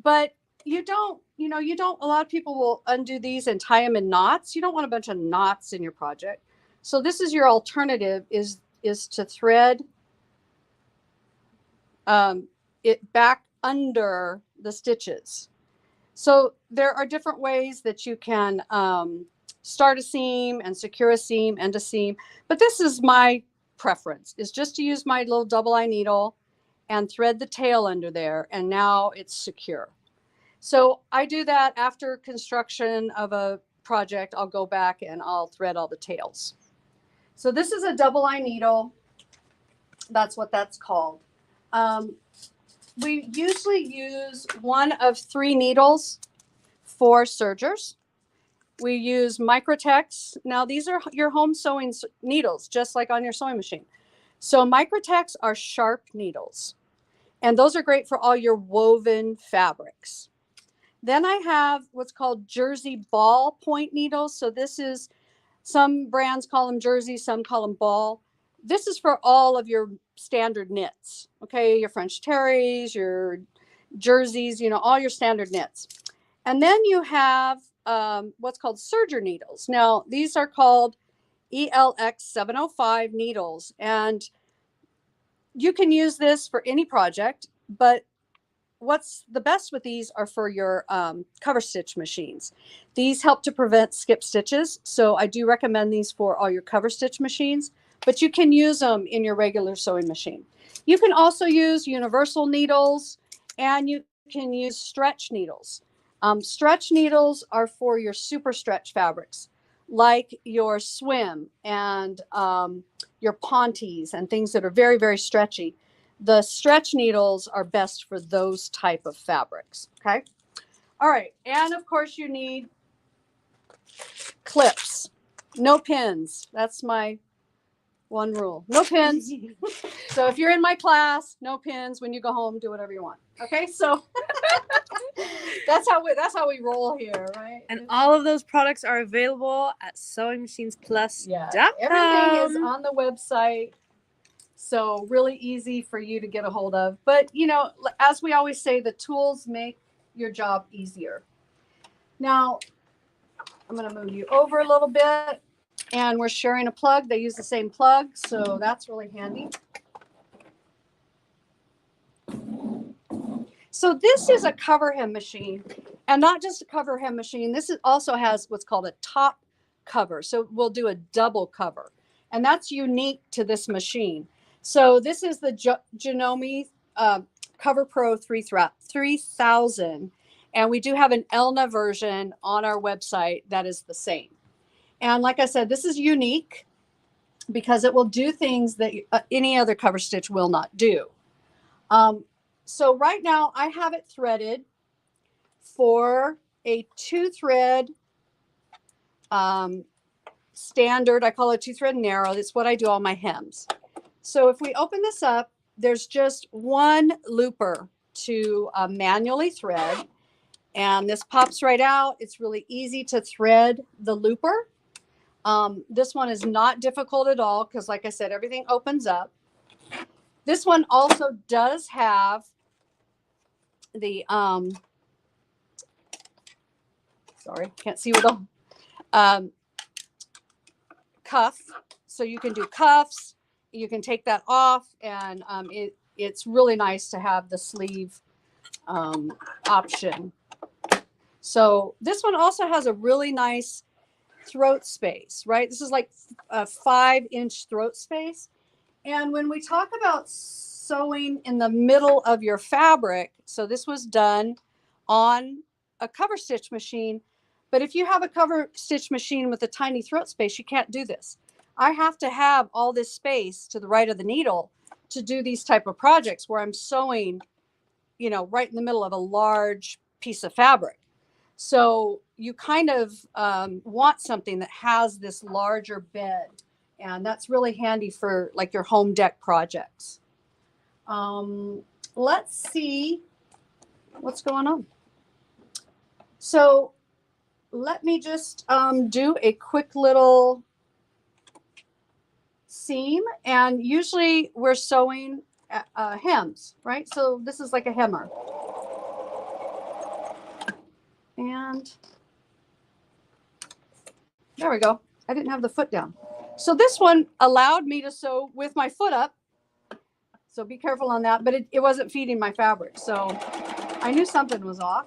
but you don't. A lot of people will undo these and tie them in knots. You don't want a bunch of knots in your project. So this is your alternative: is to thread it back under the stitches. So there are different ways that you can start a seam and secure a seam, end a seam. But this is my preference, is just to use my little double eye needle and thread the tail under there. And now it's secure. So I do that after construction of a project. I'll go back and I'll thread all the tails. So this is a double eye needle. That's what that's called. We usually use one of 3 needles for sergers. We use Microtex. Now these are your home sewing needles, just like on your sewing machine. So Microtex are sharp needles, and those are great for all your woven fabrics. Then I have what's called Jersey ball point needles. So this is, some brands call them Jersey, some call them ball. This is for all of your standard knits, okay? Your French terries, your jerseys, you know, all your standard knits. And then you have what's called serger needles. Now, these are called ELX 705 needles, and you can use this for any project, but what's the best with these are for your cover stitch machines. These help to prevent skip stitches, so I do recommend these for all your cover stitch machines, but you can use them in your regular sewing machine. You can also use universal needles, and you can use stretch needles. Stretch needles are for your super stretch fabrics, like your swim and your pontes and things that are very, very stretchy. The stretch needles are best for those type of fabrics, okay? All right, and of course you need clips, no pins. That's my one rule, no pins. So if you're in my class, no pins. When you go home, do whatever you want, okay? So that's how we roll here, right? And all of those products are available at SewingMachinesPlus.com. Yeah, everything is on the website. So really easy for you to get a hold of. But, you know, as we always say, the tools make your job easier. Now, I'm going to move you over a little bit. And we're sharing a plug. They use the same plug, so that's really handy. So this is a cover hem machine. And not just a cover hem machine. This also has what's called a top cover. So we'll do a double cover. And that's unique to this machine. So this is the Janome Cover Pro 3000. And we do have an Elna version on our website that is the same. And like I said, this is unique because it will do things that any other cover stitch will not do. So right now I have it threaded for a 2-thread standard. I call it 2-thread narrow. That's what I do all my hems. So if we open this up, there's just one looper to manually thread. And this pops right out. It's really easy to thread the looper. This one is not difficult at all because, like I said, everything opens up. This one also does have the, sorry, can't see with the cuff. So you can do cuffs. You can take that off, and it's really nice to have the sleeve option. So this one also has a really nice throat space, right? This is like a 5-inch throat space. And when we talk about sewing in the middle of your fabric, so this was done on a cover stitch machine, but if you have a cover stitch machine with a tiny throat space, you can't do this. I have to have all this space to the right of the needle to do these type of projects where I'm sewing, you know, right in the middle of a large piece of fabric. So you kind of want something that has this larger bed, and that's really handy for like your home deck projects. Let's see what's going on. So let me just do a quick little seam, and usually we're sewing hems, right? So this is like a hemmer. And there we go. I didn't have the foot down. So this one allowed me to sew with my foot up. So be careful on that, but it wasn't feeding my fabric. So I knew something was off.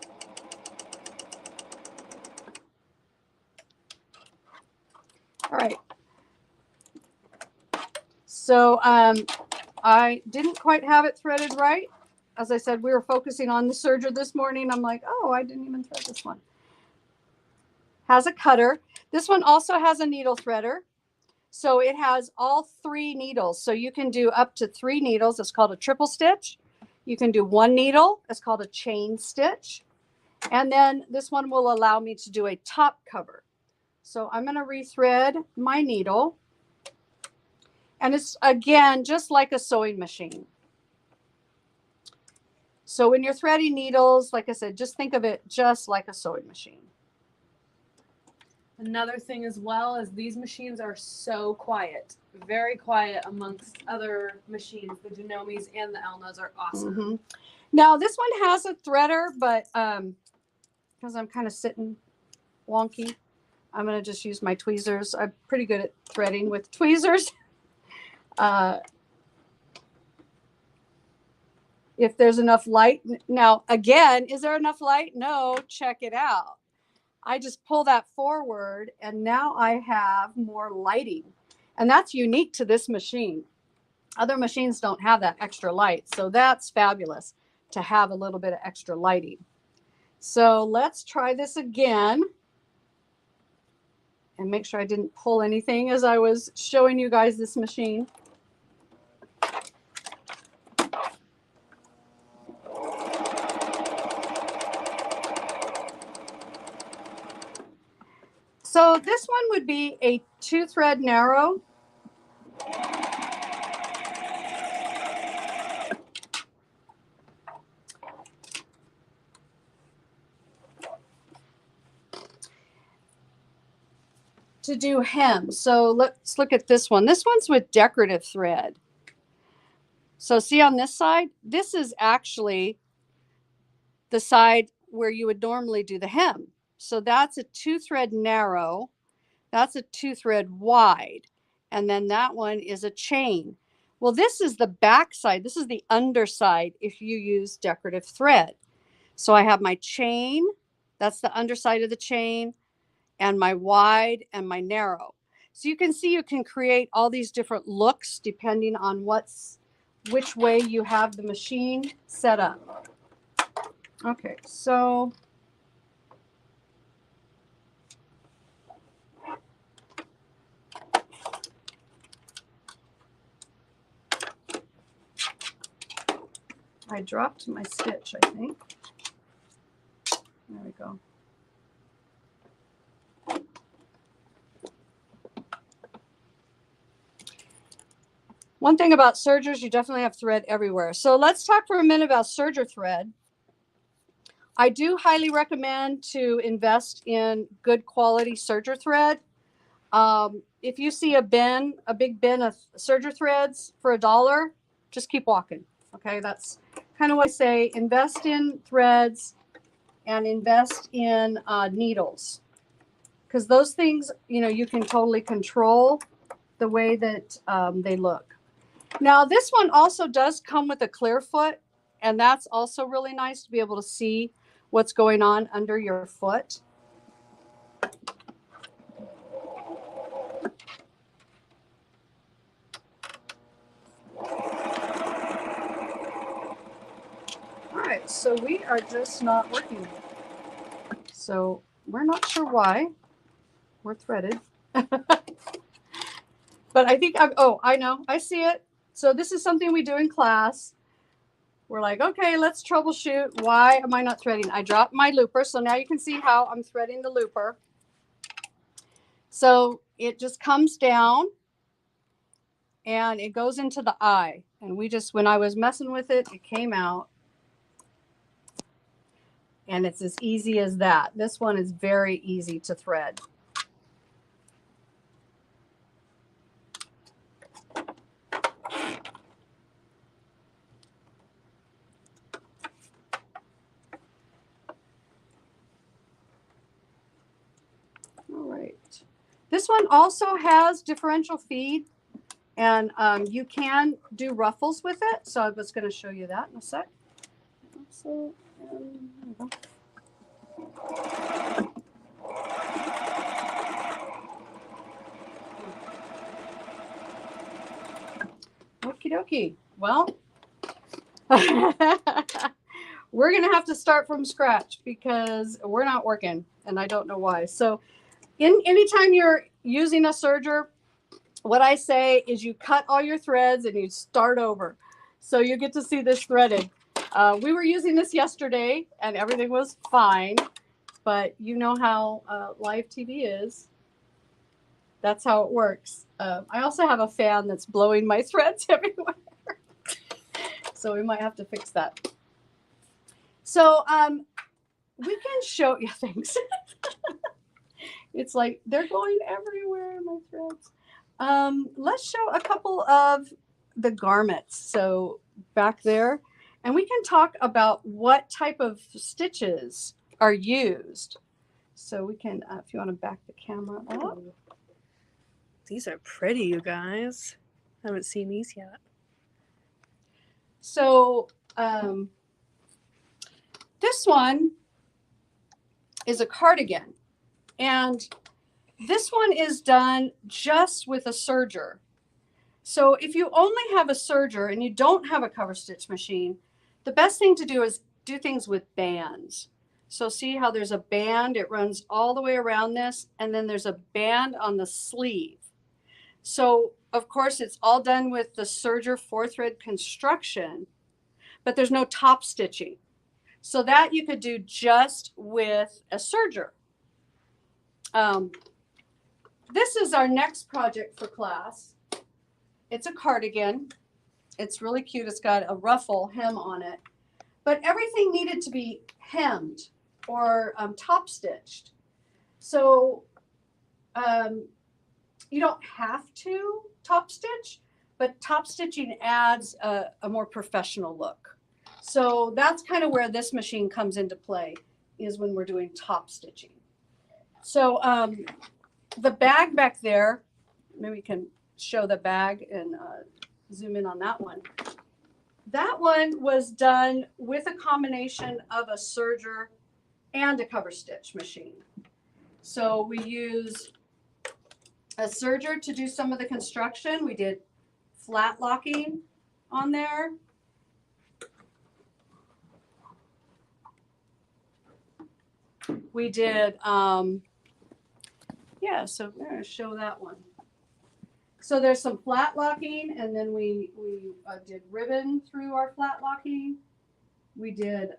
All right. So I didn't quite have it threaded right. As I said, we were focusing on the serger this morning. I'm like, oh, I didn't even thread this one. Has a cutter. This one also has a needle threader. So it has all 3 needles. So you can do up to 3 needles. It's called a triple stitch. You can do 1 needle. It's called a chain stitch. And then this one will allow me to do a top cover. So I'm going to rethread my needle. And it's, again, just like a sewing machine. So when you're threading needles, like I said, just think of it just like a sewing machine. Another thing as well is these machines are so quiet, very quiet amongst other machines. The Genomis and the Elnas are awesome. Mm-hmm. Now this one has a threader, but because I'm kind of sitting wonky, I'm going to just use my tweezers. I'm pretty good at threading with tweezers. If there's enough light. Now, again, is there enough light? No, check it out. I just pull that forward and now I have more lighting. And that's unique to this machine. Other machines don't have that extra light. So that's fabulous to have a little bit of extra lighting. So let's try this again. And make sure I didn't pull anything as I was showing you guys this machine. So this one would be a 2-thread narrow. To do hem. So let's look at this one. This one's with decorative thread. So see on this side, this is actually the side where you would normally do the hem. So that's a 2-thread narrow. That's a 2-thread wide. And then that one is a chain. Well, this is the back side. This is the underside if you use decorative thread. So I have my chain. That's the underside of the chain. And my wide and my narrow. So you can see you can create all these different looks depending on which way you have the machine set up. Okay, so I dropped my stitch, I think. There we go. One thing about sergers, you definitely have thread everywhere. So let's talk for a minute about serger thread. I do highly recommend to invest in good quality serger thread. If you see a big bin of serger threads for $1, just keep walking. Okay, that's kind of what I say. Invest in threads and invest in needles. Because those things, you can totally control the way that they look. Now, this one also does come with a clear foot, and that's also really nice to be able to see what's going on under your foot. All right, so we are just not working. So we're not sure why. We're threaded. But I think, I know, I see it. So this is something we do in class. We're like, okay, let's troubleshoot. Why am I not threading? I dropped my looper. So now you can see how I'm threading the looper. So it just comes down and it goes into the eye. And when I was messing with it, it came out. And it's as easy as that. This one is very easy to thread. This one also has differential feed, and you can do ruffles with it. So I was going to show you that in a sec. So, dokie. Well, we're going to have to start from scratch because we're not working and I don't know why. So anytime you're using a serger, what I say is you cut all your threads and you start over. So you get to see this threaded. We were using this yesterday and everything was fine, but you know how live TV is. That's how it works. I also have a fan that's blowing my threads everywhere. So we might have to fix that. So we can show you things. It's like they're going everywhere, my threads. Let's show a couple of the garments. So back there, and we can talk about what type of stitches are used. So we can, if you want to back the camera up. These are pretty, you guys. I haven't seen these yet. So this one is a cardigan, and this one is done just with a serger. So if you only have a serger and you don't have a cover stitch machine, the best thing to do is do things with bands. So see how there's a band, it runs all the way around this, and then there's a band on the sleeve. So of course it's all done with the serger 4-thread construction, but there's no top stitching. So that you could do just with a serger. This is our next project for class. It's a cardigan. It's really cute. It's got a ruffle hem on it, but everything needed to be hemmed or top stitched. So you don't have to top stitch, but top stitching adds a more professional look. So that's kind of where this machine comes into play, is when we're doing top stitching. So the bag back there, maybe we can show the bag and zoom in on that one. That one was done with a combination of a serger and a cover stitch machine. So we use a serger to do some of the construction. We did flat locking on there. We did, yeah, so we're going to show that one. So there's some flat locking, and then we did ribbon through our flat locking. We did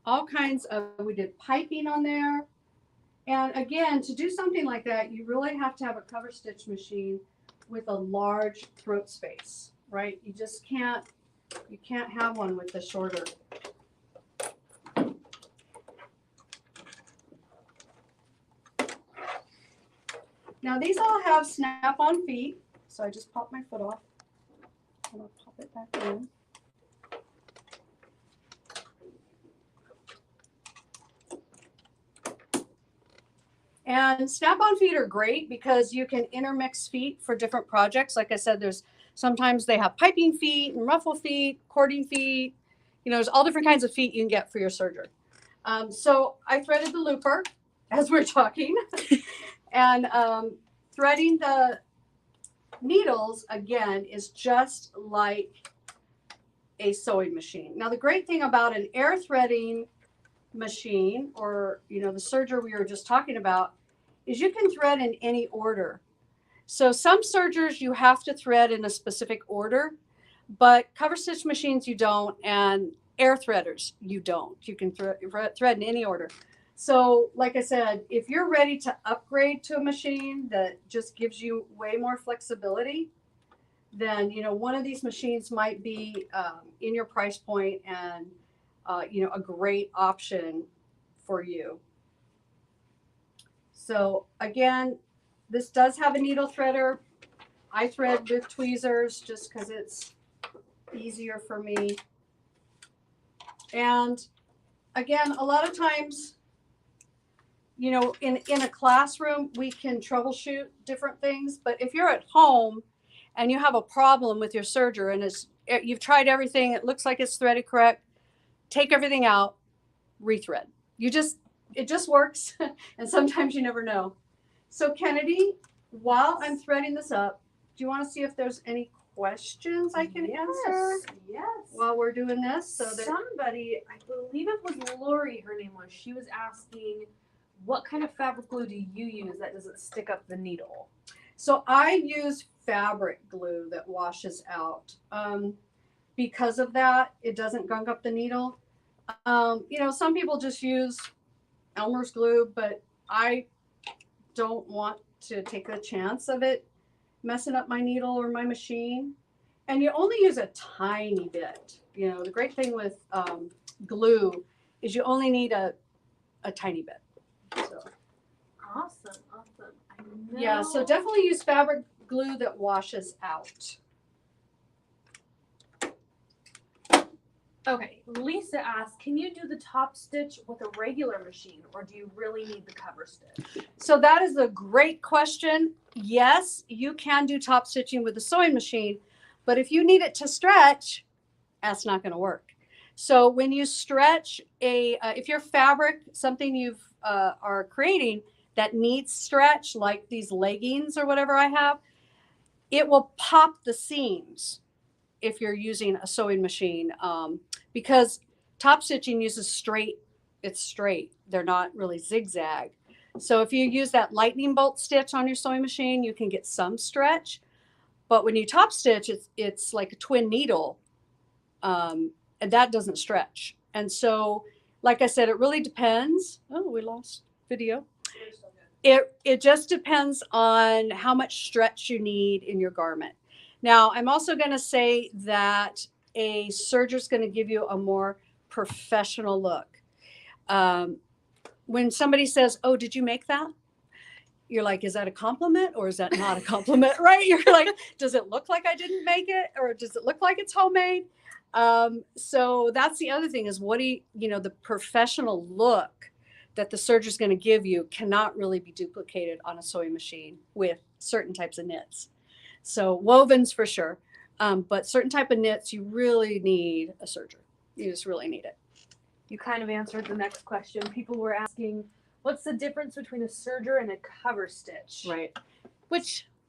all kinds of, we did piping on there. And again, to do something like that, you really have to have a cover stitch machine with a large throat space, right? You just can't, you can't have one with the shorter. Now these all have snap-on feet, so I just popped my foot off. I'm gonna pop it back in. And snap-on feet are great because you can intermix feet for different projects. Like I said, there's sometimes they have piping feet and ruffle feet, cording feet. You know, there's all different kinds of feet you can get for your serger. So I threaded the looper as we're talking. And threading the needles, again, is just like a sewing machine. Now, the great thing about an air threading machine, or, you know, the serger we were just talking about, is you can thread in any order. So some sergers you have to thread in a specific order, but cover stitch machines you don't, and air threaders you don't. You can thread in any order. So like I said, if you're ready to upgrade to a machine that just gives you way more flexibility, then, you know, one of these machines might be in your price point and, you know, a great option for you. So again, this does have a needle threader. I thread with tweezers just because it's easier for me. And again, a lot of times, you know, in a classroom, we can troubleshoot different things. But if you're at home and you have a problem with your serger and you've tried everything, it looks like it's threaded correct, take everything out, rethread. It just works. And sometimes you never know. So Kennedy, while I'm threading this up, do you want to see if there's any questions I can answer Yes. while we're doing this? So that Somebody, I believe it was Lori, her name was, she was asking, what kind of fabric glue do you use that doesn't stick up the needle? So I use fabric glue that washes out. Because of that, it doesn't gunk up the needle. Some people just use Elmer's glue, but I don't want to take the chance of it messing up my needle or my machine. And you only use a tiny bit. The great thing with glue is you only need a tiny bit. So. Awesome. I know. Yeah, so definitely use fabric glue that washes out. Okay, Lisa asked, can you do the top stitch with a regular machine, or do you really need the cover stitch? So that is a great question. Yes, you can do top stitching with a sewing machine, but if you need it to stretch, that's not going to work. So when you stretch if your fabric, something you've are creating that needs stretch, like these leggings or whatever I have, it will pop the seams if you're using a sewing machine, because top stitching uses it's straight. They're not really zigzag. So if you use that lightning bolt stitch on your sewing machine, you can get some stretch. But when you top stitch, it's like a twin needle, and that doesn't stretch. And so, like I said, it really depends. Oh, we lost video. It just depends on how much stretch you need in your garment. Now, I'm also going to say that a serger is going to give you a more professional look. When somebody says, "Oh, did you make that?" You're like, "Is that a compliment or is that not a compliment?" Right? You're like, "Does it look like I didn't make it, or does it look like it's homemade?" So that's the other thing is the professional look that the serger is going to give you cannot really be duplicated on a sewing machine with certain types of knits. So wovens for sure, but certain type of knits, you really need a serger. You just really need it. You kind of answered the next question. People were asking, what's the difference between a serger and a cover stitch? Right.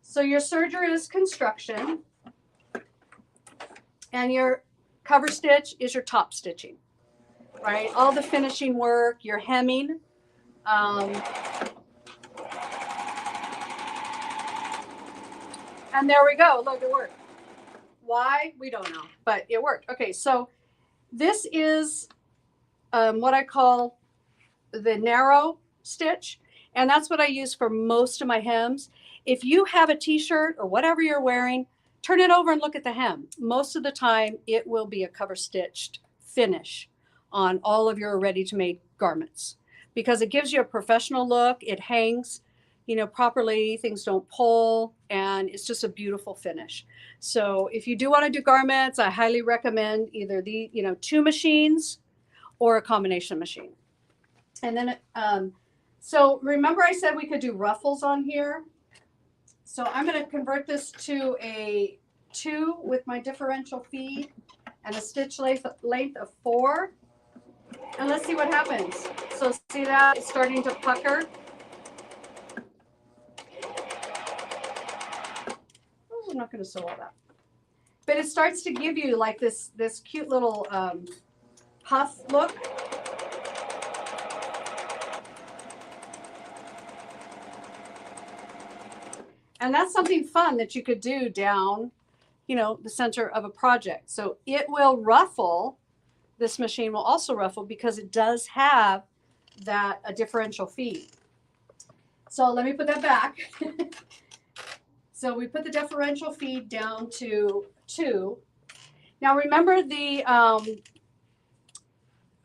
So your serger is construction, and your cover stitch is your top stitching, right? All the finishing work, your hemming. And there we go. Look, it worked. Why? We don't know, but it worked. Okay, so this is what I call the narrow stitch, and that's what I use for most of my hems. If you have a t-shirt or whatever you're wearing, turn it over and look at the hem. Most of the time, it will be a cover stitched finish on all of your ready-to-made garments because it gives you a professional look. It hangs properly, things don't pull, and it's just a beautiful finish. So if you do want to do garments, I highly recommend either the, two machines or a combination machine. And then, so remember I said we could do ruffles on here. So I'm going to convert this to a 2 with my differential feed and a stitch length of 4. And let's see what happens. So see that it's starting to pucker. I'm not going to sew all that, but it starts to give you like this cute little puff look. And that's something fun that you could do down, the center of a project. So it will ruffle. This machine will also ruffle because it does have a differential feed. So let me put that back. So we put the differential feed down to 2. Now remember the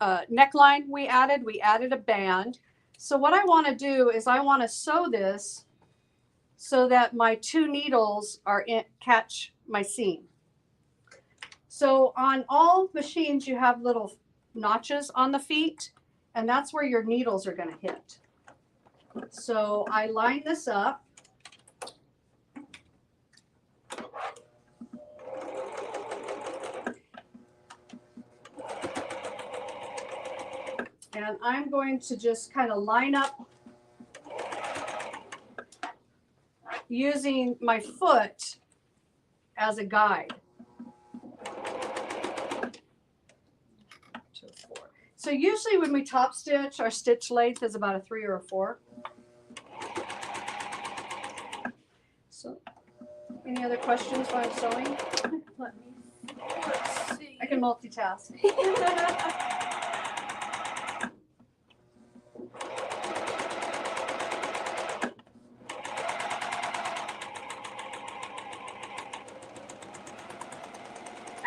neckline we added? We added a band. So what I want to do is I want to sew this so that my 2 needles catch my seam. So on all machines you have little notches on the feet, and that's where your needles are going to hit. So I line this up. And I'm going to just kind of line up using my foot as a guide. 2, 4. So usually when we top stitch, our stitch length is about a 3 or a 4. So any other questions while I'm sewing? Let's see. I can multitask.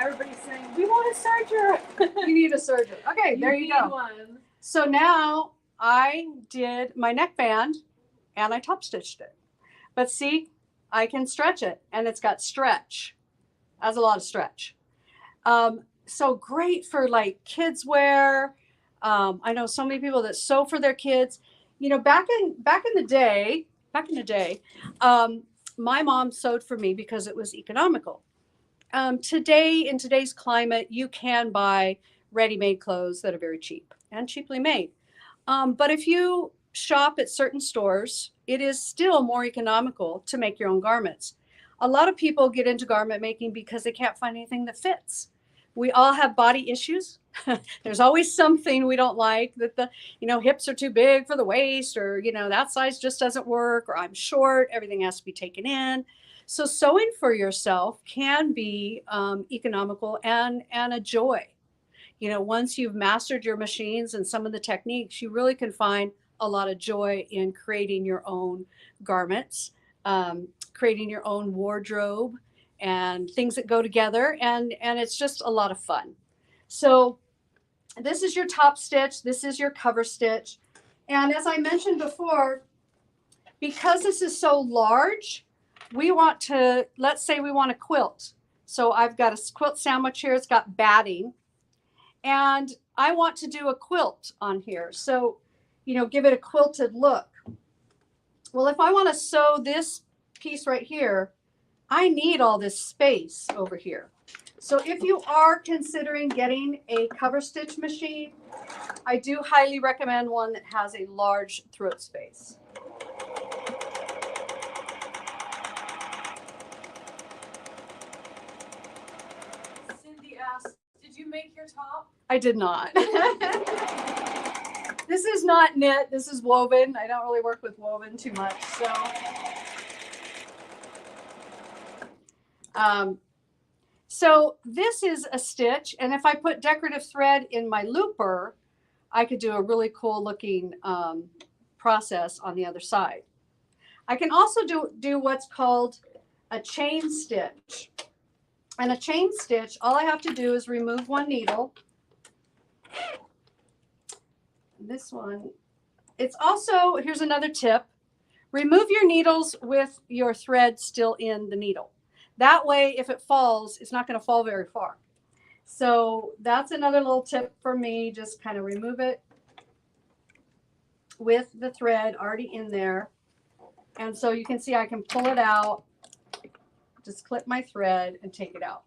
Everybody's saying, we want a serger. You need a serger. Okay, there you go. One. So now I did my neckband and I top stitched it. But see, I can stretch it and it's got stretch. That's a lot of stretch. So great for like kids wear. I know so many people that sew for their kids. You know, back in the day, my mom sewed for me because it was economical. Today, in today's climate, you can buy ready-made clothes that are very cheap and cheaply made. But if you shop at certain stores, it is still more economical to make your own garments. A lot of people get into garment making because they can't find anything that fits. We all have body issues. There's always something we don't like, that the, hips are too big for the waist, or, that size just doesn't work, or I'm short, everything has to be taken in. So sewing for yourself can be economical and a joy. Once you've mastered your machines and some of the techniques, you really can find a lot of joy in creating your own garments, creating your own wardrobe and things that go together. And it's just a lot of fun. So this is your top stitch. This is your cover stitch. And as I mentioned before, because this is so large, we want to, let's say we want a quilt. So I've got a quilt sandwich here. It's got batting. And I want to do a quilt on here. So, give it a quilted look. Well, if I want to sew this piece right here, I need all this space over here. So if you are considering getting a cover stitch machine, I do highly recommend one that has a large throat space. Cindy asked, did you make your top? I did not. This is not knit. This is woven. I don't really work with woven too much. So this is a stitch. And if I put decorative thread in my looper, I could do a really cool looking process on the other side. I can also do what's called a chain stitch. And a chain stitch, all I have to do is remove one needle. This one, it's also, here's another tip. Remove your needles with your thread still in the needle. That way, if it falls, it's not going to fall very far. So that's another little tip for me. Just kind of remove it with the thread already in there. And so you can see I can pull it out, just clip my thread and take it out.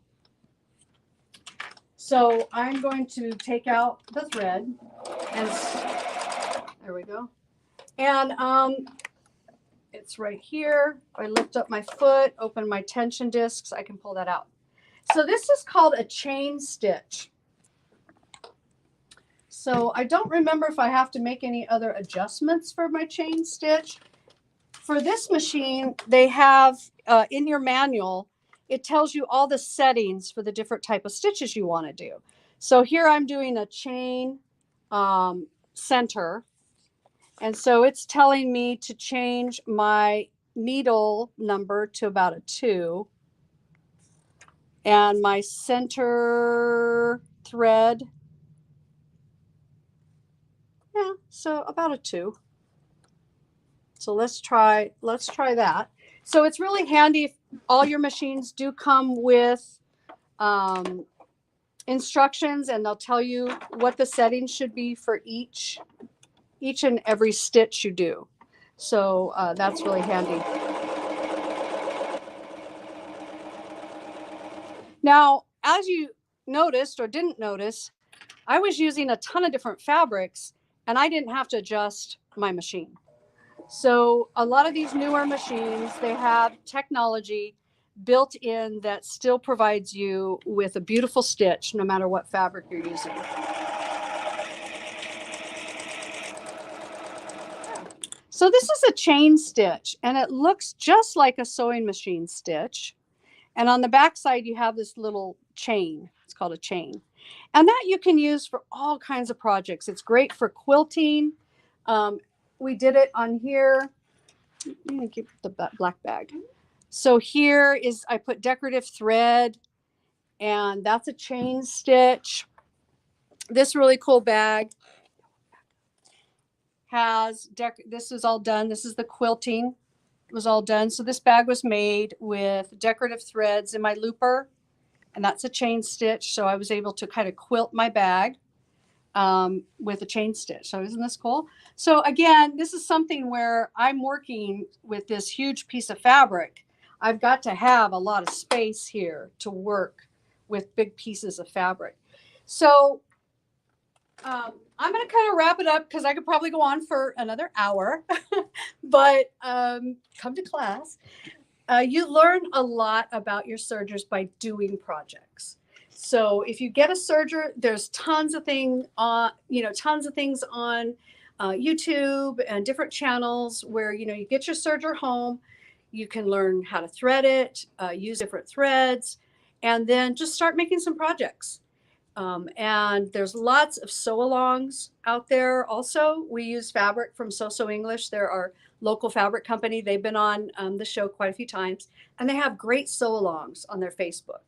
So I'm going to take out the thread and there we go. And it's right here. I lift up my foot, open my tension discs, I can pull that out. So this is called a chain stitch. So I don't remember if I have to make any other adjustments for my chain stitch. For this machine, they have in your manual, it tells you all the settings for the different type of stitches you want to do. So here I'm doing a chain center. And so it's telling me to change my needle number to about a 2. And my center thread, yeah, so about a 2. So let's try that. So it's really handy if all your machines do come with instructions, and they'll tell you what the settings should be for each and every stitch you do. So that's really handy. Now, as you noticed or didn't notice, I was using a ton of different fabrics and I didn't have to adjust my machine. So a lot of these newer machines, they have technology built in that still provides you with a beautiful stitch no matter what fabric you're using. So this is a chain stitch, and it looks just like a sewing machine stitch. And on the back side, you have this little chain. It's called a chain. And that you can use for all kinds of projects. It's great for quilting. We did it on here. Let me keep the black bag. So here is, I put decorative thread, and that's a chain stitch. This really cool bag has, this is all done. This is the quilting. It was all done. So this bag was made with decorative threads in my looper, and that's a chain stitch. So I was able to kind of quilt my bag with a chain stitch. So isn't this cool? So again, this is something where I'm working with this huge piece of fabric. I've got to have a lot of space here to work with big pieces of fabric. So I'm going to kind of wrap it up because I could probably go on for another hour, but come to class. You learn a lot about your sergers by doing projects. So if you get a serger, there's tons of things on, YouTube and different channels where, you get your serger home, you can learn how to thread it, use different threads, and then just start making some projects. And there's lots of sew-alongs out there. Also, we use fabric from So English. They're our local fabric company. They've been on the show quite a few times, and they have great sew-alongs on their Facebook.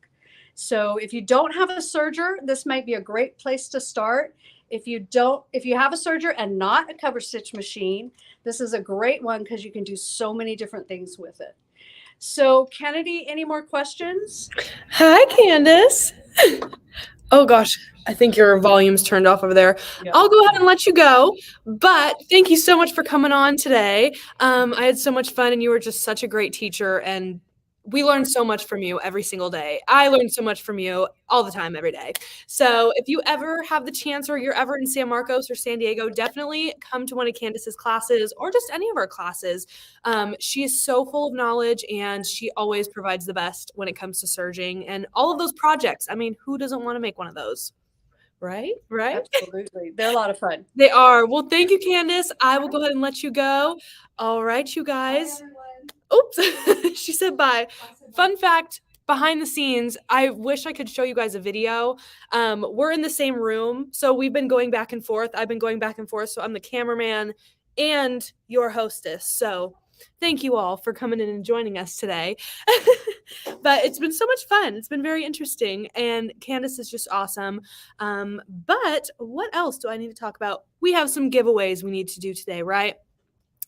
So if you don't have a serger, this might be a great place to start. If you have a serger and not a cover stitch machine, this is a great one because you can do so many different things with it. So Kennedy, any more questions? Hi, Candace. Oh gosh, I think your volume's turned off over there. Yep. I'll go ahead and let you go, but thank you so much for coming on today. I had so much fun, and you were just such a great teacher, and we learned so much from you every single day. I learned so much from you all the time, every day. So if you ever have the chance, or you're ever in San Marcos or San Diego, definitely come to one of Candace's classes, or just any of our classes. She is so full of knowledge, and she always provides the best when it comes to serging and all of those projects. I mean, who doesn't want to make one of those? Right? Absolutely. They're a lot of fun. They are. Well, thank you, Candace. I will go ahead and let you go. All right, you guys. Oops, she said bye. Fun fact, behind the scenes, I wish I could show you guys a video. We're in the same room, so we've been going back and forth. I've been going back and forth, so I'm the cameraman and your hostess. So thank you all for coming in and joining us today. But it's been so much fun. It's been very interesting, and Candace is just awesome. But what else do I need to talk about? We have some giveaways we need to do today, right?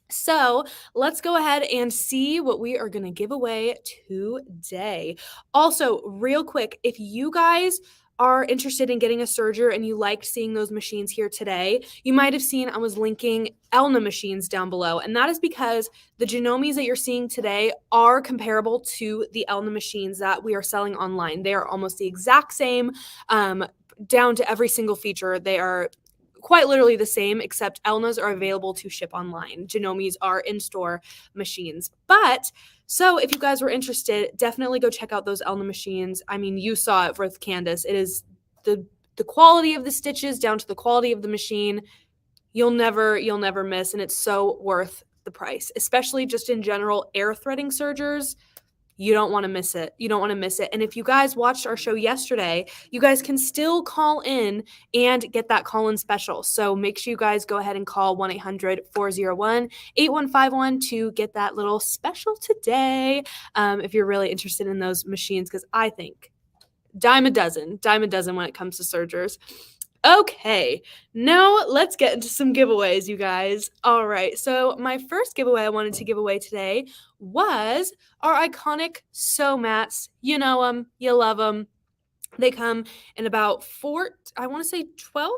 So let's go ahead and see what we are going to give away today. Also, real quick, if you guys are interested in getting a serger and you liked seeing those machines here today, you might have seen I was linking Elna machines down below. And that is because the Genomies that you're seeing today are comparable to the Elna machines that we are selling online. They are almost the exact same, down to every single feature. They are quite literally the same, except Elnas are available to ship online. Genomies are in-store machines. But so if you guys were interested, definitely go check out those Elna machines. I mean, you saw it with Candace. It is the quality of the stitches down to the quality of the machine. You'll never miss, and it's so worth the price, especially just in general air threading sergers. You don't want to miss it. You don't want to miss it. And if you guys watched our show yesterday, you guys can still call in and get that call-in special. So make sure you guys go ahead and call 1-800-401-8151 to get that little special today, if you're really interested in those machines, because I think dime a dozen when it comes to sergers. Okay, now let's get into some giveaways, you guys. All right, so my first giveaway I wanted to give away today was our iconic sew mats. You know them, you love them. They come in about 12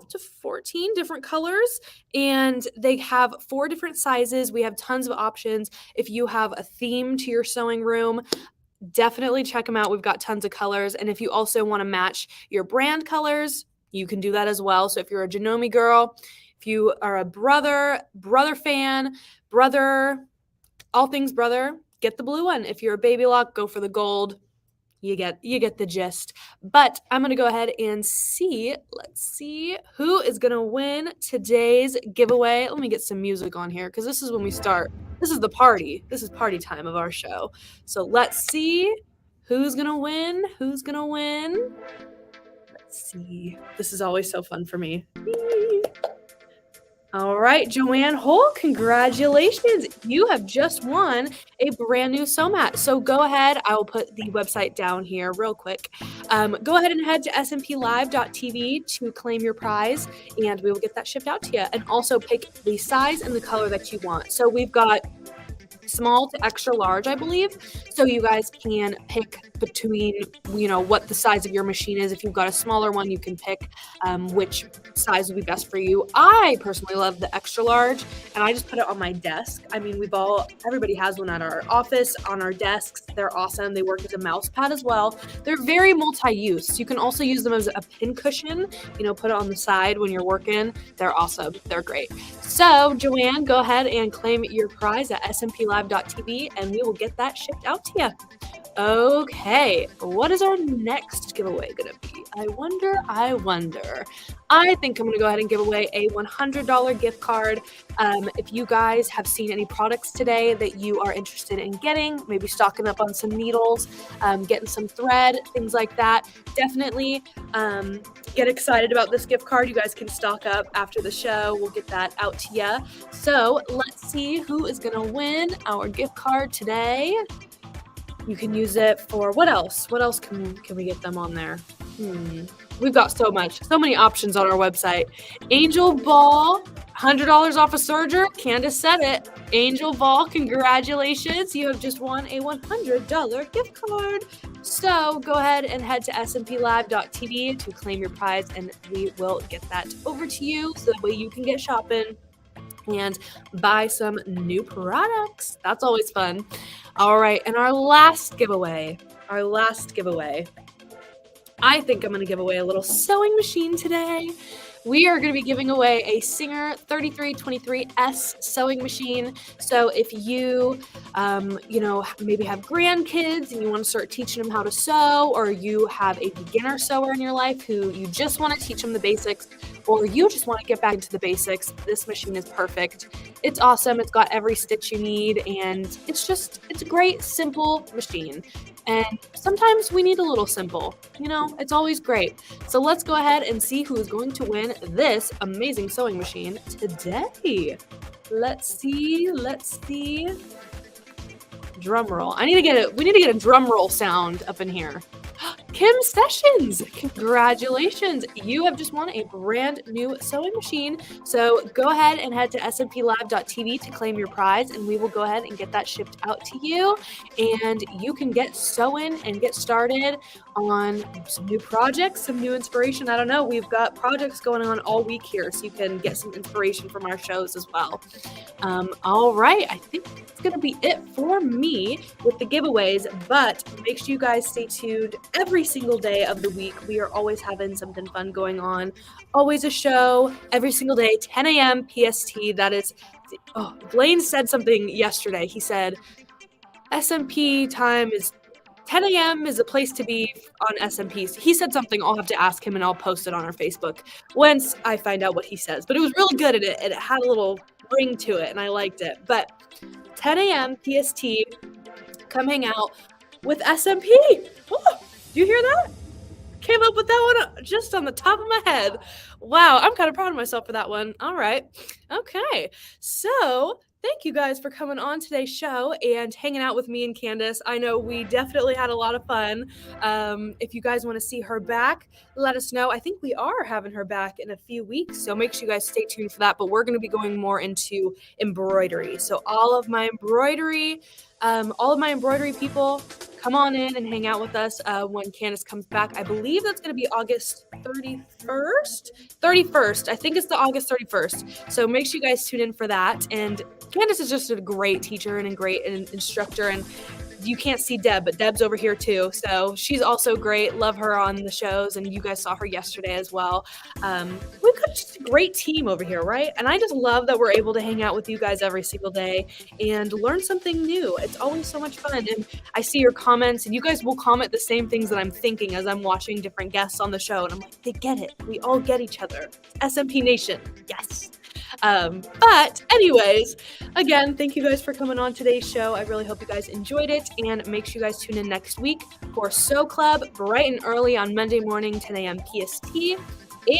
to 14 different colors, and they have 4 different sizes. We have tons of options. If you have a theme to your sewing room, definitely check them out. We've got tons of colors, and if you also want to match your brand colors, you can do that as well. So if you're a Genomi girl, If you are a brother fan, all things brother, get the blue one. If you're a baby lock, go for the gold. You get the gist. But I'm going to go ahead and see. Let's see who is going to win today's giveaway. Let me get some music on here because this is when we start. This is the party. This is party time of our show. So let's see who's going to win. Who's going to win? Let's see. This is always so fun for me. All right, Joanne Hole, congratulations. You have just won a brand new sew mat. So go ahead. I will put the website down here real quick. Go ahead and head to smplive.tv to claim your prize, and we will get that shipped out to you. And also pick the size and the color that you want. So we've got small to extra large, I believe. So you guys can pick between, what the size of your machine is. If you've got a smaller one, you can pick which size would be best for you. I personally love the extra large, and I just put it on my desk. I mean, everybody has one at our office, on our desks. They're awesome. They work as a mouse pad as well. They're very multi-use. You can also use them as a pin cushion, put it on the side when you're working. They're awesome. They're great. So Joanne, go ahead and claim your prize at smplive.tv, and we will get that shipped out to you. Okay, what is our next giveaway going to be? I wonder. I think I'm going to go ahead and give away a $100 gift card. If you guys have seen any products today that you are interested in getting, maybe stocking up on some needles, getting some thread, things like that, definitely get excited about this gift card. You guys can stock up after the show. We'll get that out to you. So let's see who is going to win our gift card today. You can use it for what else? What else can we get them on there? We've got so many options on our website. Angel Ball, $100 off a Serger. Candace said it. Angel Ball, congratulations. You have just won a $100 gift card. So go ahead and head to smplive.tv to claim your prize, and we will get that over to you so that way you can get shopping and buy some new products. That's always fun. All right, and our last giveaway. I think I'm going to give away a little sewing machine today. We are going to be giving away a Singer 3323S sewing machine. So if you, maybe have grandkids and you want to start teaching them how to sew, or you have a beginner sewer in your life who you just want to teach them the basics, or you just want to get back into the basics, this machine is perfect. It's awesome. It's got every stitch you need, and it's a great, simple machine. And sometimes we need a little simple, it's always great. So let's go ahead and see who is going to win this amazing sewing machine today. Let's see. Drum roll. We need to get a drum roll sound up in here. Kim Sessions, congratulations. You have just won a brand new sewing machine. So go ahead and head to smplive.tv to claim your prize, and we will go ahead and get that shipped out to you. And you can get sewing and get started on some new projects, some new inspiration. I don't know. We've got projects going on all week here, so you can get some inspiration from our shows as well. All right. I think that's going to be it for me with the giveaways, but make sure you guys stay tuned every single day of the week. We are always having something fun going on. Always a show every single day, 10 a.m. PST. That is, Blaine said something yesterday. He said, SMP time is 10 a.m. is a place to be on SMPs. He said something. I'll have to ask him, and I'll post it on our Facebook once I find out what he says. But it was really good at it, and it had a little ring to it, and I liked it. But 10 a.m. PST, come hang out with SMP. Oh, do you hear that? Came up with that one just on the top of my head. Wow, I'm kind of proud of myself for that one. All right. Okay. So thank you guys for coming on today's show and hanging out with me and Candace. I know we definitely had a lot of fun. If you guys want to see her back, let us know. I think we are having her back in a few weeks, so make sure you guys stay tuned for that. But we're going to be going more into embroidery. So all of my embroidery people, come on in and hang out with us when Candace comes back. I believe that's going to be August 31st. I think it's the August 31st. So make sure you guys tune in for that. And Candace is just a great teacher and a great instructor. And you can't see Deb, but Deb's over here too. So she's also great. Love her on the shows, and you guys saw her yesterday as well. We've got just a great team over here, right? And I just love that we're able to hang out with you guys every single day and learn something new. It's always so much fun. And I see your comments, and you guys will comment the same things that I'm thinking as I'm watching different guests on the show. And I'm like, they get it. We all get each other. SMP Nation. Yes. But anyways, again, thank you guys for coming on today's show. I really hope you guys enjoyed it, and make sure you guys tune in next week for Sew Club bright and early on Monday morning, 10 a.m. PST,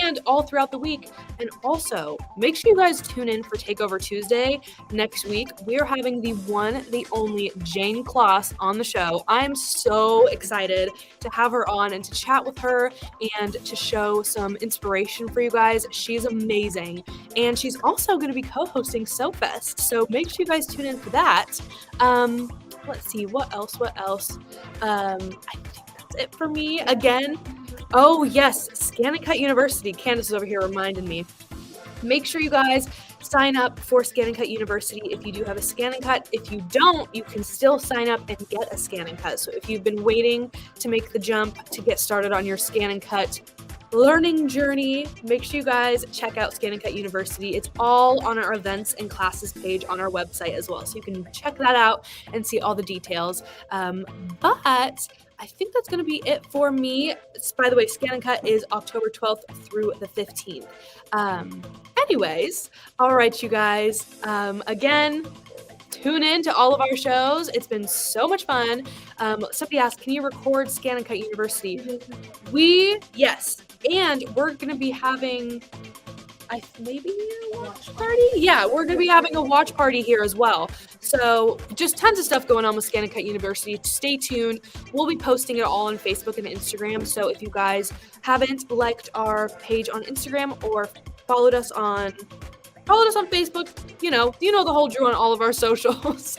and all throughout the week. And also, make sure you guys tune in for Takeover Tuesday next week. We are having the one, the only Jane Kloss on the show. I'm so excited to have her on and to chat with her and to show some inspiration for you guys. She's amazing. And she's also going to be co-hosting SewFest. So make sure you guys tune in for that. Let's see, what else? I think that's it for me. Again, oh yes, Scan and Cut University. Candace is over here reminding me. Make sure you guys sign up for Scan and Cut University if you do have a Scan and Cut. If you don't, you can still sign up and get a Scan and Cut. So if you've been waiting to make the jump to get started on your Scan and Cut learning journey, make sure you guys check out Scan and Cut University. It's all on our events and classes page on our website as well. So you can check that out and see all the details. But I think that's going to be it for me. By the way, Scan and Cut is October 12th through the 15th. Anyways, all right, you guys. Again, tune in to all of our shows. It's been so much fun. Somebody asked, can you record Scan and Cut University? Yes. And we're going to be having maybe a watch party? Yeah, we're going to be having a watch party here as well. So just tons of stuff going on with Scan and Cut University. Stay tuned. We'll be posting it all on Facebook and Instagram. So if you guys haven't liked our page on Instagram or followed us on Facebook, you know the whole drill on all of our socials.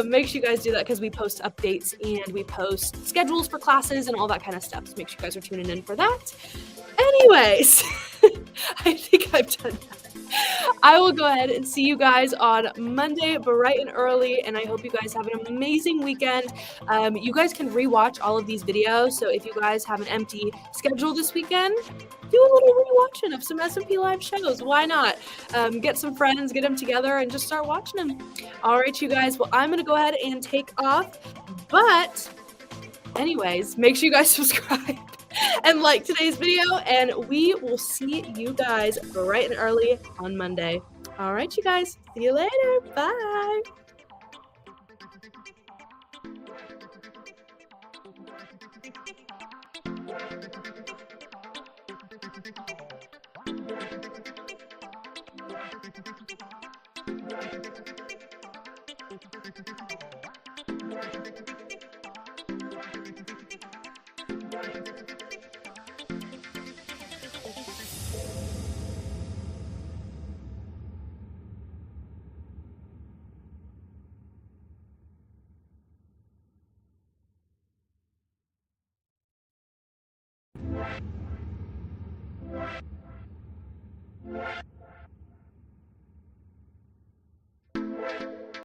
Make sure you guys do that because we post updates and we post schedules for classes and all that kind of stuff. So make sure you guys are tuning in for that. Anyways, I think I've done that. I will go ahead and see you guys on Monday, bright and early, and I hope you guys have an amazing weekend. You guys can rewatch all of these videos, so if you guys have an empty schedule this weekend, do a little rewatching of some SMP Live shows. Why not? Get some friends, get them together, and just start watching them. All right, you guys. Well, I'm going to go ahead and take off, but anyways, make sure you guys subscribe and like today's video, and we will see you guys bright and early on Monday. All right, you guys. See you later. Bye.